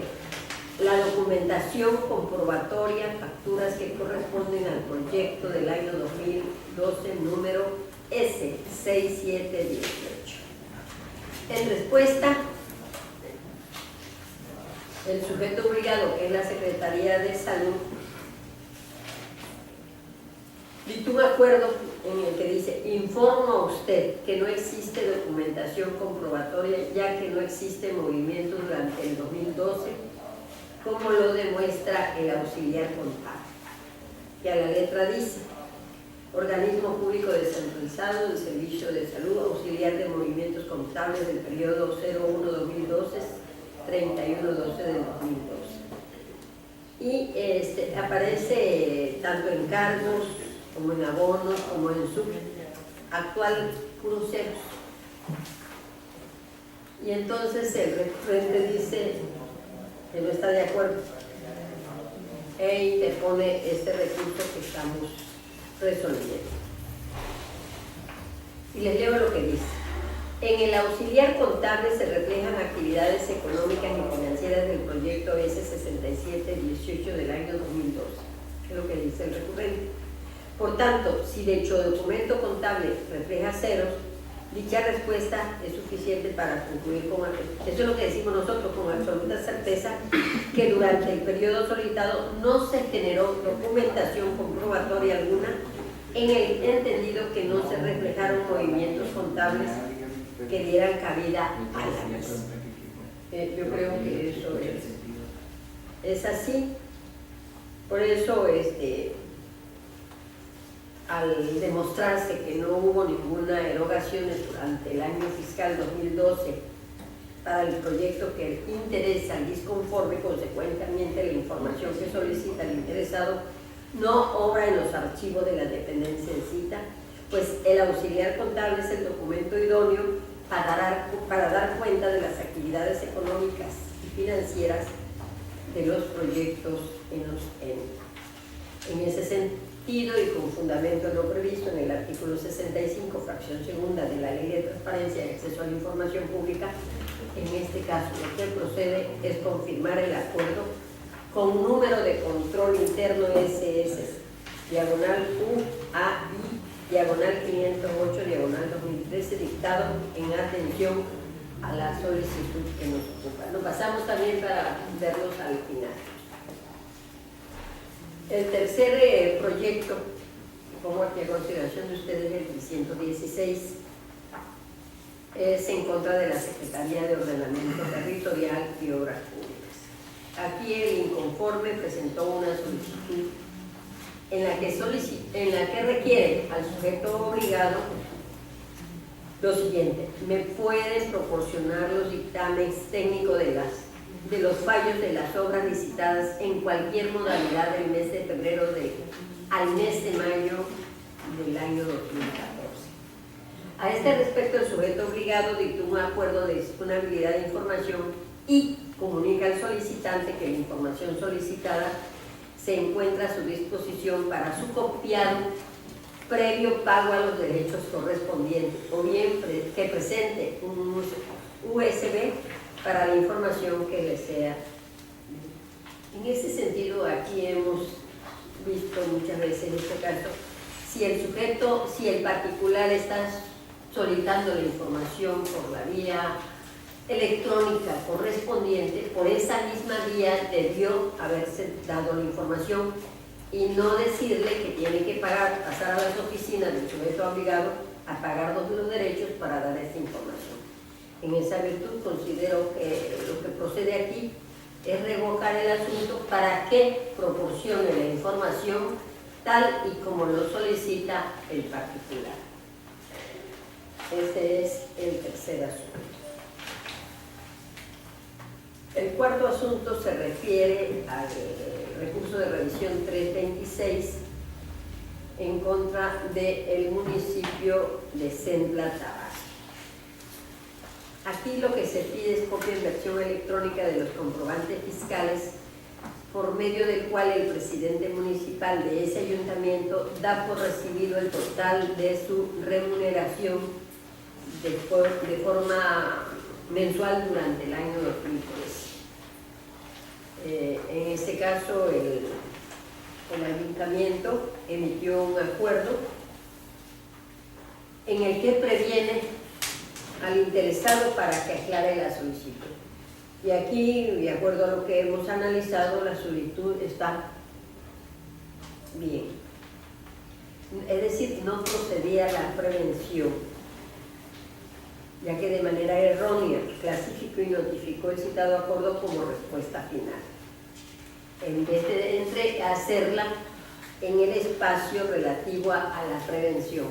La documentación comprobatoria, facturas que corresponden al proyecto del año 2012, número S6718. En respuesta, el sujeto obligado, que es la Secretaría de Salud, dictó un acuerdo en el que dice: informo a usted que no existe documentación comprobatoria, ya que no existe movimiento durante el 2012, como lo demuestra el auxiliar contable, que a la letra dice: organismo público descentralizado del Servicio de Salud, auxiliar de movimientos contables del periodo 01-2012, 31-12 del 2012. Y aparece tanto en cargos como en abonos, como en su actual crucero. Y entonces el recurrente dice que no está de acuerdo e interpone este recurso que estamos resolviendo. Y les leo lo que dice. En el auxiliar contable se reflejan actividades económicas y financieras del proyecto S6718 del año 2012, es lo que dice el recurrente. Por tanto, si dicho documento contable refleja ceros, dicha respuesta es suficiente para concluir con eso es lo que decimos nosotros con absoluta certeza, que durante el periodo solicitado no se generó documentación comprobatoria alguna, en el entendido que no se reflejaron movimientos contables que dieran cabida a la misma. Yo creo que eso es así. Por eso al demostrarse que no hubo ninguna erogación durante el año fiscal 2012 para el proyecto que interesa al disconforme, consecuentemente la información que solicita el interesado no obra en los archivos de la dependencia en cita, pues el auxiliar contable es el documento idóneo para dar cuenta de las actividades económicas y financieras de los proyectos en los entes. En ese sentido y con fundamento en lo previsto en el artículo 65, fracción segunda de la Ley de Transparencia y Acceso a la Información Pública, en este caso lo que procede es confirmar el acuerdo con número de control interno SS, diagonal UAI, diagonal 508, diagonal 2013, dictado en atención a la solicitud que nos ocupa. Nos pasamos también para verlos al final. El tercer proyecto que pongo aquí a consideración de ustedes es el 116, es en contra de la Secretaría de Ordenamiento Territorial y Obras Públicas. Aquí el inconforme presentó una solicitud en la que requiere al sujeto obligado lo siguiente: me pueden proporcionar los dictámenes técnicos de los fallos de las obras licitadas en cualquier modalidad del mes de febrero al mes de mayo del año 2014. A este respecto, el sujeto obligado dictó un acuerdo de disponibilidad de información y comunica al solicitante que la información solicitada se encuentra a su disposición para su copiado previo pago a los derechos correspondientes, o bien que presente un USB para la información que le sea. En ese sentido, aquí hemos visto muchas veces en este caso, si el particular está solicitando la información por la vía electrónica correspondiente, por esa misma vía debió haberse dado la información y no decirle que tiene que pasar a las oficinas del sujeto obligado a pagar los derechos para dar esta información. En esa virtud considero que lo que procede aquí es revocar el asunto para que proporcione la información tal y como lo solicita el particular. Ese es el tercer asunto. El cuarto asunto se refiere al recurso de revisión 326 en contra del municipio de Centla, Tabasco. Aquí lo que se pide es copia en versión electrónica de los comprobantes fiscales por medio del cual el presidente municipal de ese ayuntamiento da por recibido el total de su remuneración de forma mensual durante el año 2013. En este caso, el ayuntamiento emitió un acuerdo en el que previene al interesado para que aclare la solicitud. Y aquí, de acuerdo a lo que hemos analizado, la solicitud está bien. Es decir, no procedía la prevención, ya que de manera errónea clasificó y notificó el citado acuerdo como respuesta final, en vez de hacerla en el espacio relativo a la prevención,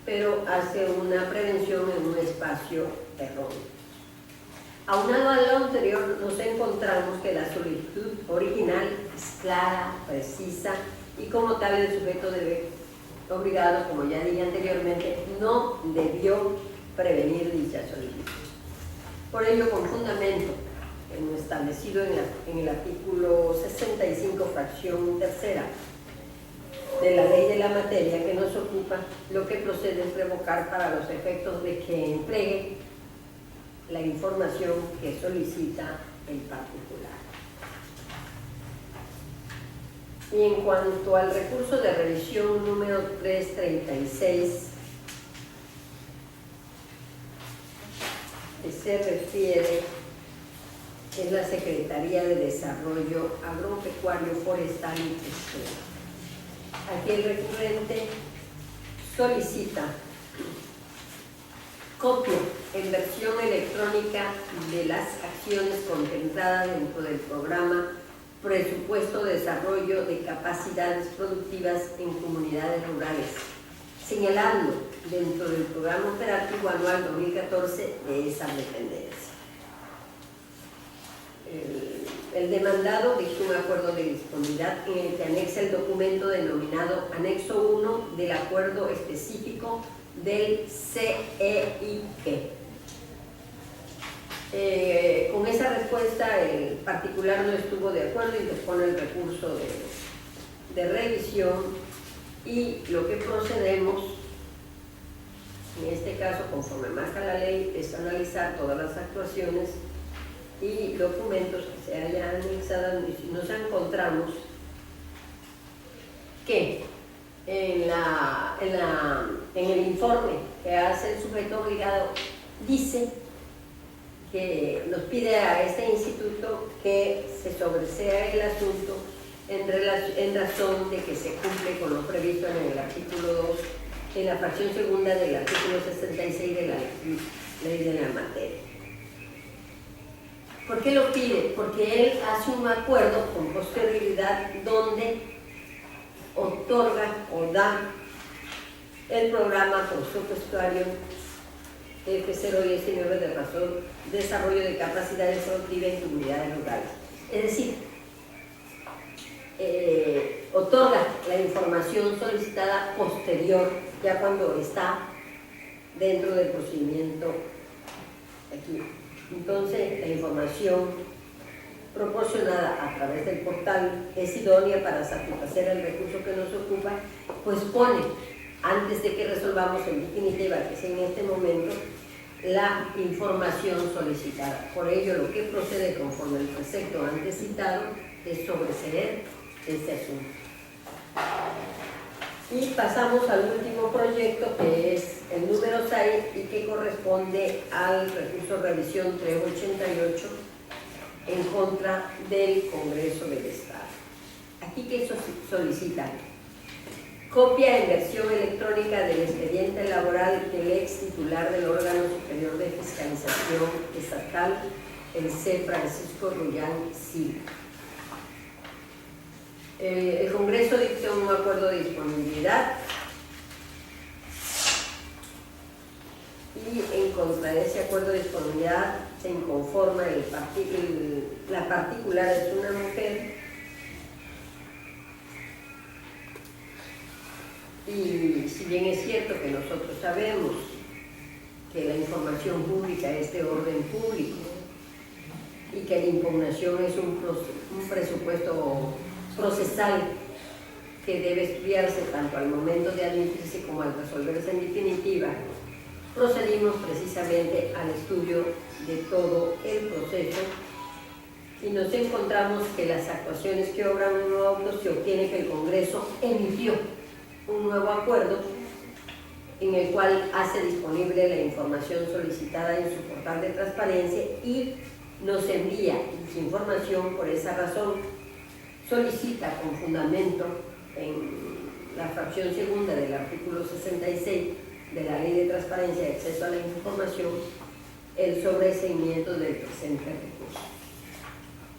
pero hace una prevención en un espacio erróneo. Aunado a lo anterior, nos encontramos que la solicitud original es clara, precisa, y como tal el sujeto obligado, como ya dije anteriormente, no debió prevenir dicha solicitud. Por ello, con fundamento en lo establecido en el artículo 65, fracción tercera de la ley de la materia que nos ocupa, lo que procede es revocar para los efectos de que entregue la información que solicita el particular. Y en cuanto al recurso de revisión número 336, que se refiere es la Secretaría de Desarrollo Agropecuario, Forestal y Pesquero. Aquí el recurrente solicita copia en versión electrónica de las acciones contempladas dentro del programa Presupuesto de Desarrollo de Capacidades Productivas en Comunidades Rurales, señalando dentro del Programa Operativo Anual 2014 de esa dependencia. El demandado dictó un acuerdo de disponibilidad en el que anexa el documento denominado Anexo 1 del Acuerdo Específico del CEIP. Con esa respuesta el particular no estuvo de acuerdo y dispone el recurso de revisión, y lo que procedemos en este caso, conforme marca la ley, es analizar todas las actuaciones y documentos que se hayan anexado, y nos encontramos que en el informe que hace el sujeto obligado dice que nos pide a este instituto que se sobresea el asunto en razón de que se cumple con lo previsto en el artículo 2, en la fracción segunda del artículo 66 de la ley de la materia. ¿Por qué lo pide? Porque él hace un acuerdo con posterioridad donde otorga o da el programa presupuestario F019 de razón, desarrollo de capacidades productivas y comunidades rurales. Es decir, otorga la información solicitada posterior, ya cuando está dentro del procedimiento aquí. Entonces, la información proporcionada a través del portal es idónea para satisfacer el recurso que nos ocupa, pues pone, antes de que resolvamos en definitiva, que es en este momento, la información solicitada. Por ello, lo que procede conforme el precepto antes citado es sobreseer este asunto. Y pasamos al último proyecto, que es el número 6 y que corresponde al recurso de revisión 388 en contra del Congreso del Estado. Aquí, ¿qué solicitan? Copia en versión electrónica del expediente laboral del ex titular del órgano superior de fiscalización estatal, el C. Francisco Rullán Silva. El Congreso dictó un acuerdo de disponibilidad y en contra de ese acuerdo de disponibilidad se inconforma la particular es una mujer y si bien es cierto que nosotros sabemos que la información pública es de orden público y que la impugnación es un presupuesto procesal que debe estudiarse tanto al momento de admitirse como al resolverse en definitiva, procedimos precisamente al estudio de todo el proceso y nos encontramos que las actuaciones que obran un nuevo auto se obtiene que el Congreso emitió un nuevo acuerdo en el cual hace disponible la información solicitada en su portal de transparencia y nos envía su información. Por esa razón solicita con fundamento en la fracción segunda del artículo 66 de la Ley de Transparencia y Acceso a la Información el sobreseimiento del presente recurso.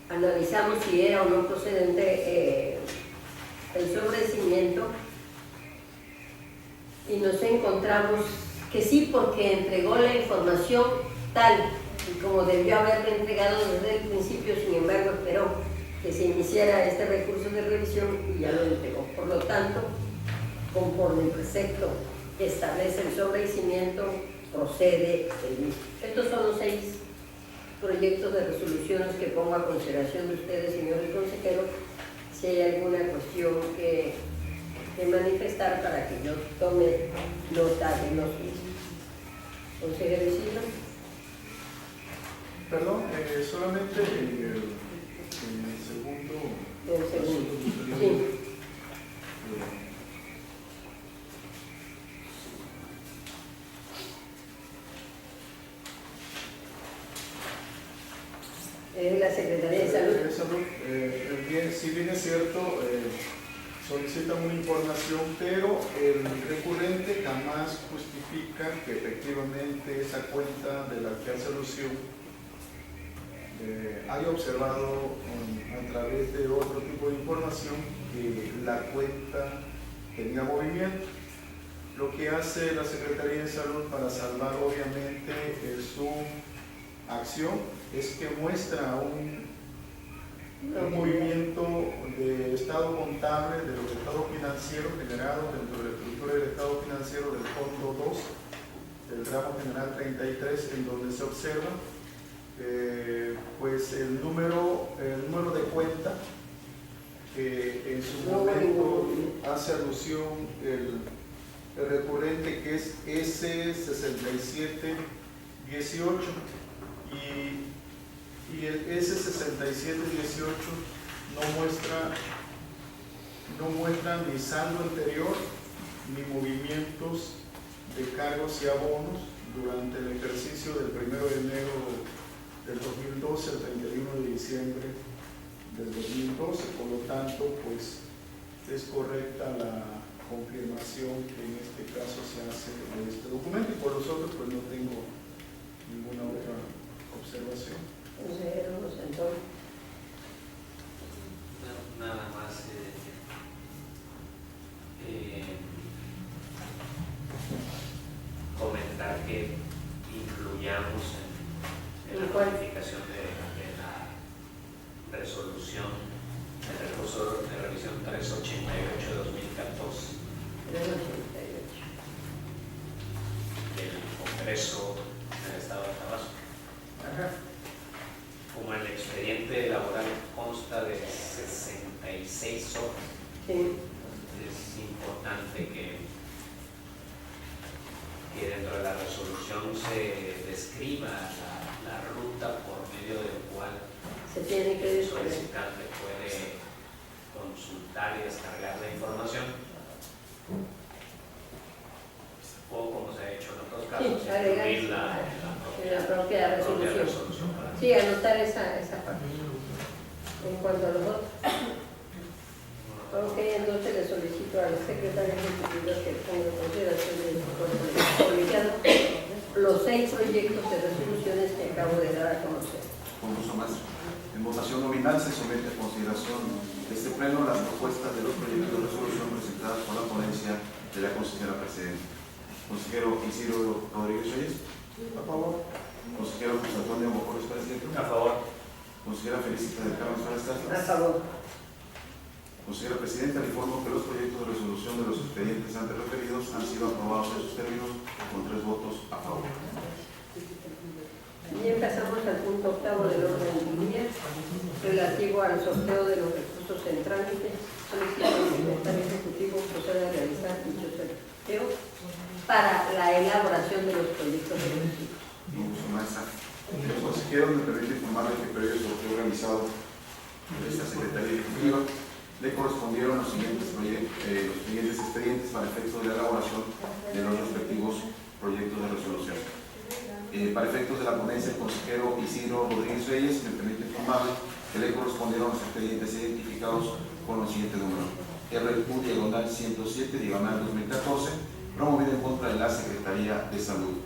Analizamos si era o no procedente el sobreseimiento y nos encontramos que sí, porque entregó la información tal y como debió haberla entregado desde el principio. Sin embargo, esperó que se iniciara este recurso de revisión y ya lo entregó. Por lo tanto, conforme el precepto que establece el sobreseimiento, procede el mismo. Estos son los 6 proyectos de resoluciones que pongo a consideración de ustedes, señores consejeros. Si hay alguna cuestión que manifestar para que yo tome nota de los mismos. Consejero Isidro.
Perdón, solamente el segundo.
Sí. La Secretaría de Salud.
Si bien es cierto, solicitan una información, pero el recurrente jamás justifica que efectivamente esa cuenta de la que hace alusión haya observado a través de otro tipo de información que la cuenta tenía movimiento. Lo que hace la Secretaría de Salud para salvar obviamente su acción es que muestra un movimiento de estado contable de los estados financieros generados dentro de la estructura del estado financiero del fondo 2 del ramo general 33, en donde se observa pues el número de cuenta que en su momento hace alusión el recurrente, que es S6718, y el S6718 no muestra ni saldo anterior ni movimientos de cargos y abonos durante el ejercicio del 1 de enero del 2012 al 31 de diciembre del 2012. Por lo tanto, pues es correcta la confirmación que en este caso se hace de este documento, y por los otros pues no tengo ninguna otra observación.
Consejero José Antonio.
Nada más comentar que Congreso del Estado de Tabasco.
Ajá.
Como el expediente laboral consta de 66 hojas,
Sí.
es importante que dentro de la resolución se describa la ruta por medio del cual
Se tiene que
el
descubrir.
solicitante puede consultar y descargar la información, o como se ha hecho en otros casos,
Sí, agregar
incluir
en la
la
propia
propia
resolución.
resolución para
Sí, anotar esa parte. En cuanto a los otros. Ok, entonces le solicito al secretario ejecutivo que ponga en consideración del colegiado los 6 proyectos de resoluciones que acabo de dar a conocer.
Con gusto, maestro. En votación nominal se somete a consideración de este pleno las propuestas de los proyectos de resolución presentadas por la ponencia de la consejera presidenta. Consejero Isidro Rodríguez Reyes. A favor. Consejero José Antonio Mojores Presidente.
A favor.
Consejera Felicita del Carmen Suárez Castro.
A favor.
Consejera Presidenta, le informo que los proyectos de resolución de los expedientes antes referidos han sido aprobados en sus términos con 3 votos a favor.
Bien, pasamos al punto 8º del orden del día, relativo al sorteo de los recursos en trámite. Solicito al secretario ejecutivo proceda a realizar dicho sorteo para la elaboración de los proyectos de resolución.
Con gusto, maestra. Los consejeros me permiten informarle que previo al sorteo realizado por esta Secretaría Ejecutiva le correspondieron los siguientes expedientes para efectos de la elaboración de los respectivos proyectos de resolución. Para efectos de la ponencia, el consejero Isidro Rodríguez Reyes me permite informarle que le correspondieron los expedientes identificados con el siguiente número: RQ-107-2014, promovido en contra de la Secretaría de Salud;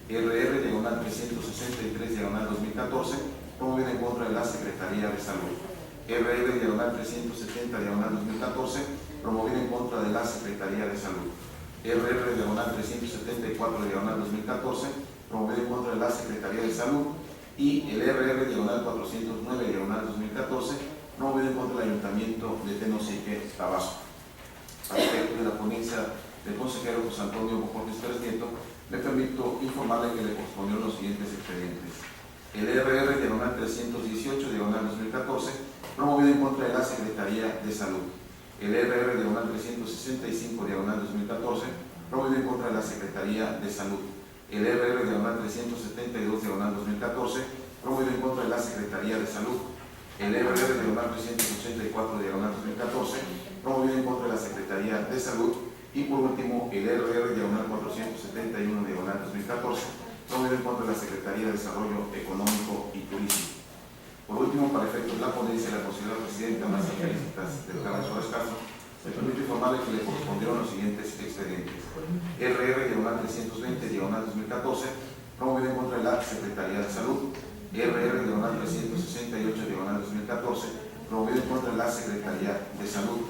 RR-363-2014, promovido en contra de la Secretaría de Salud; RR-370-2014, promovido en contra de la Secretaría de Salud; RR-374-2014, promovido en contra de la Secretaría de Salud; y el RR-409-2014, promovido en contra del Ayuntamiento de Tenosique, Tabasco. Para efectos de la ponencia del consejero José Antonio Mojores Nieto, me permito informarle que le correspondieron los siguientes expedientes: el RR-318-2014, promovido en contra de la Secretaría de Salud; el RR-365-2014, promovido en contra de la Secretaría de Salud; el RR-372-2014, promovido en contra de la Secretaría de Salud; el RR-384-2014, promovido en contra de la Secretaría de Salud; y por último, el RR-471-2014, promovido en contra de la Secretaría de Desarrollo Económico y Turismo. Por último, para efectos de la ponencia de la consejera presidenta, maestra Felicitas del Carmen Suárez Castro, me permite informarle que le correspondieron los siguientes expedientes: RR-320-2014, promovido en contra de la Secretaría de Salud; RR-368-2014, promovido en contra de la Secretaría de Salud;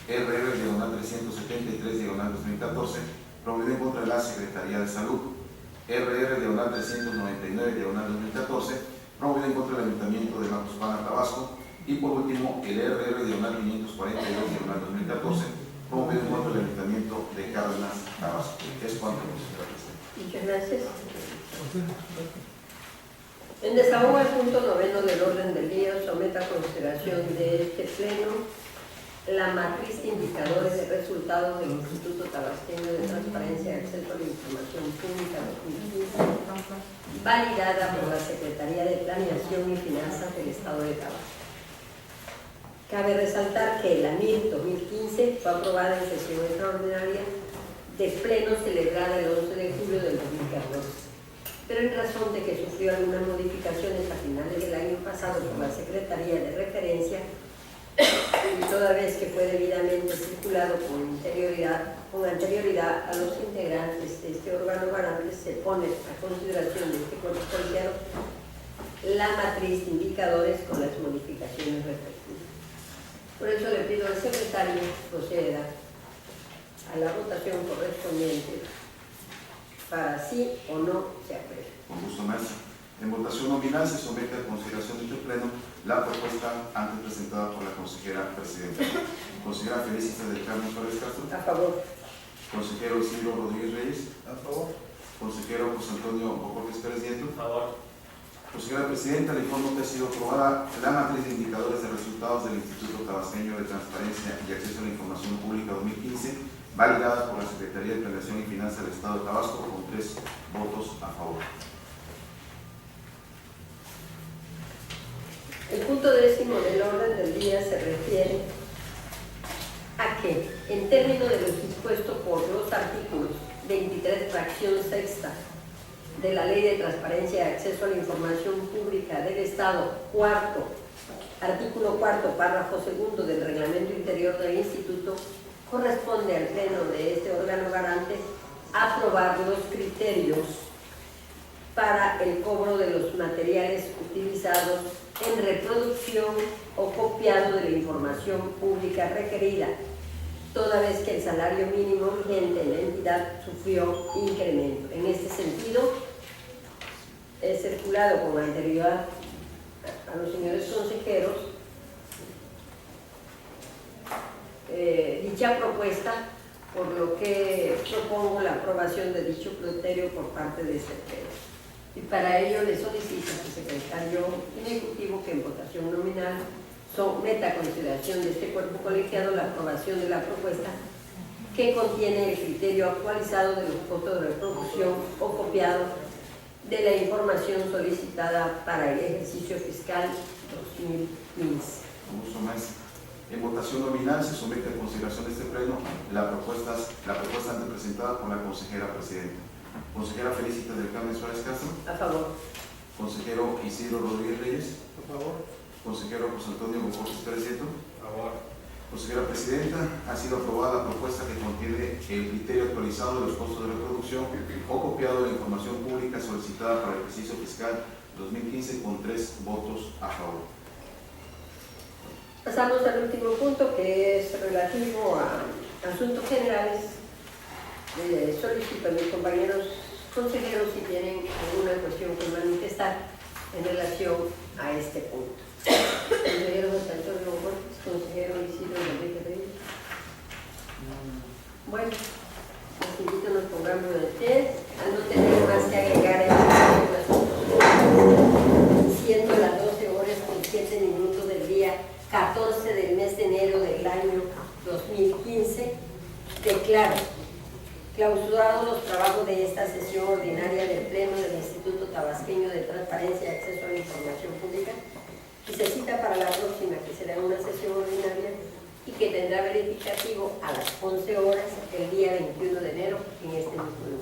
RR-373-2014, promovido en contra de la Secretaría de Salud; RR-399-2014, promovido en contra del Ayuntamiento de Macuspana, Tabasco; y por último, el RR-542-2014, promovido en contra del Ayuntamiento de Cárdenas, Tabasco. Es cuanto, consejera presidenta.
Muchas gracias. En desahogo al punto 9º del orden del día, someta a consideración de este pleno la matriz de indicadores de resultados del Instituto Tabasqueño de Transparencia y Acceso a la Información Pública 2015, validada por la Secretaría de Planeación y Finanzas del Estado de Tabasco. Cabe resaltar que la MIR 2015 fue aprobada en sesión extraordinaria de pleno celebrada el 11 de julio del 2014, pero en razón de que sufrió algunas modificaciones a finales del año pasado por la Secretaría de Referencia, y toda vez que fue debidamente circulado con anterioridad a los integrantes de este órgano garante, se pone a consideración de este colegiado la matriz de indicadores con las modificaciones respectivas. Por eso le pido al secretario proceda a la votación correspondiente para sí o no se apruebe.
Con gusto, maestra. En votación nominal se somete a consideración de este pleno la propuesta antes presentada por la consejera presidenta. Consejera Felicitas del Carmen Suárez Castro.
A favor.
Consejero Isidro Rodríguez Reyes.
A favor.
Consejero José Antonio Bocortes Pérez Nieto.
A favor.
Consejera Presidenta, le informo que ha sido aprobada la matriz de indicadores de resultados del Instituto Tabasqueño de Transparencia y Acceso a la Información Pública 2015, validada por la Secretaría de Planeación y Finanzas del Estado de Tabasco con 3 votos a favor.
El punto 10º del orden del día se refiere a que, en términos de lo dispuesto por los artículos 23, fracción sexta, de la Ley de Transparencia y Acceso a la Información Pública del Estado, artículo 4, párrafo 2 del Reglamento Interior del Instituto, corresponde al Pleno de este órgano garante aprobar los criterios para el cobro de los materiales utilizados en reproducción o copiado de la información pública requerida, toda vez que el salario mínimo vigente en la entidad sufrió incremento. En este sentido, he circulado con anterioridad a los señores consejeros dicha propuesta, por lo que propongo la aprobación de dicho criterio por parte de este pleno. Y para ello le solicito al secretario ejecutivo que en votación nominal someta a consideración de este cuerpo colegiado la aprobación de la propuesta que contiene el criterio actualizado de los costos de reproducción o copiado de la información solicitada para el ejercicio fiscal 2015.
Con gusto, maestra. En votación nominal se somete a consideración de este pleno la propuesta antes presentada por la consejera presidenta. Consejera Felicita del Carmen Suárez Castro.
A favor.
Consejero Isidro Rodríguez Reyes.
A favor.
Consejero José Antonio Bocortes Pérez Nieto.
A favor.
Consejera Presidenta, ha sido aprobada la propuesta que contiene el criterio actualizado de los costos de reproducción o copiado de la información pública solicitada para el ejercicio fiscal 2015 con 3 votos a favor.
Pasamos al último punto, que es relativo a asuntos generales. Solicito a mis compañeros consejeros si tienen alguna cuestión que manifestar en relación a este punto. Consejero José Antonio Bocortes, consejero Isidro Rodríguez Reyes. Bueno, les invito a nos pongamos de pie, a no tener más que agregar en el asunto. Siendo las 12 horas con 7 minutos del día 14 del mes de enero del año 2015, declaro clausurados los trabajos de esta sesión ordinaria del Pleno del Instituto Tabasqueño de Transparencia y Acceso a la Información Pública, y se cita para la próxima, que será una sesión ordinaria y que tendrá verificativo a las 11 horas el día 21 de enero en este mismo lugar.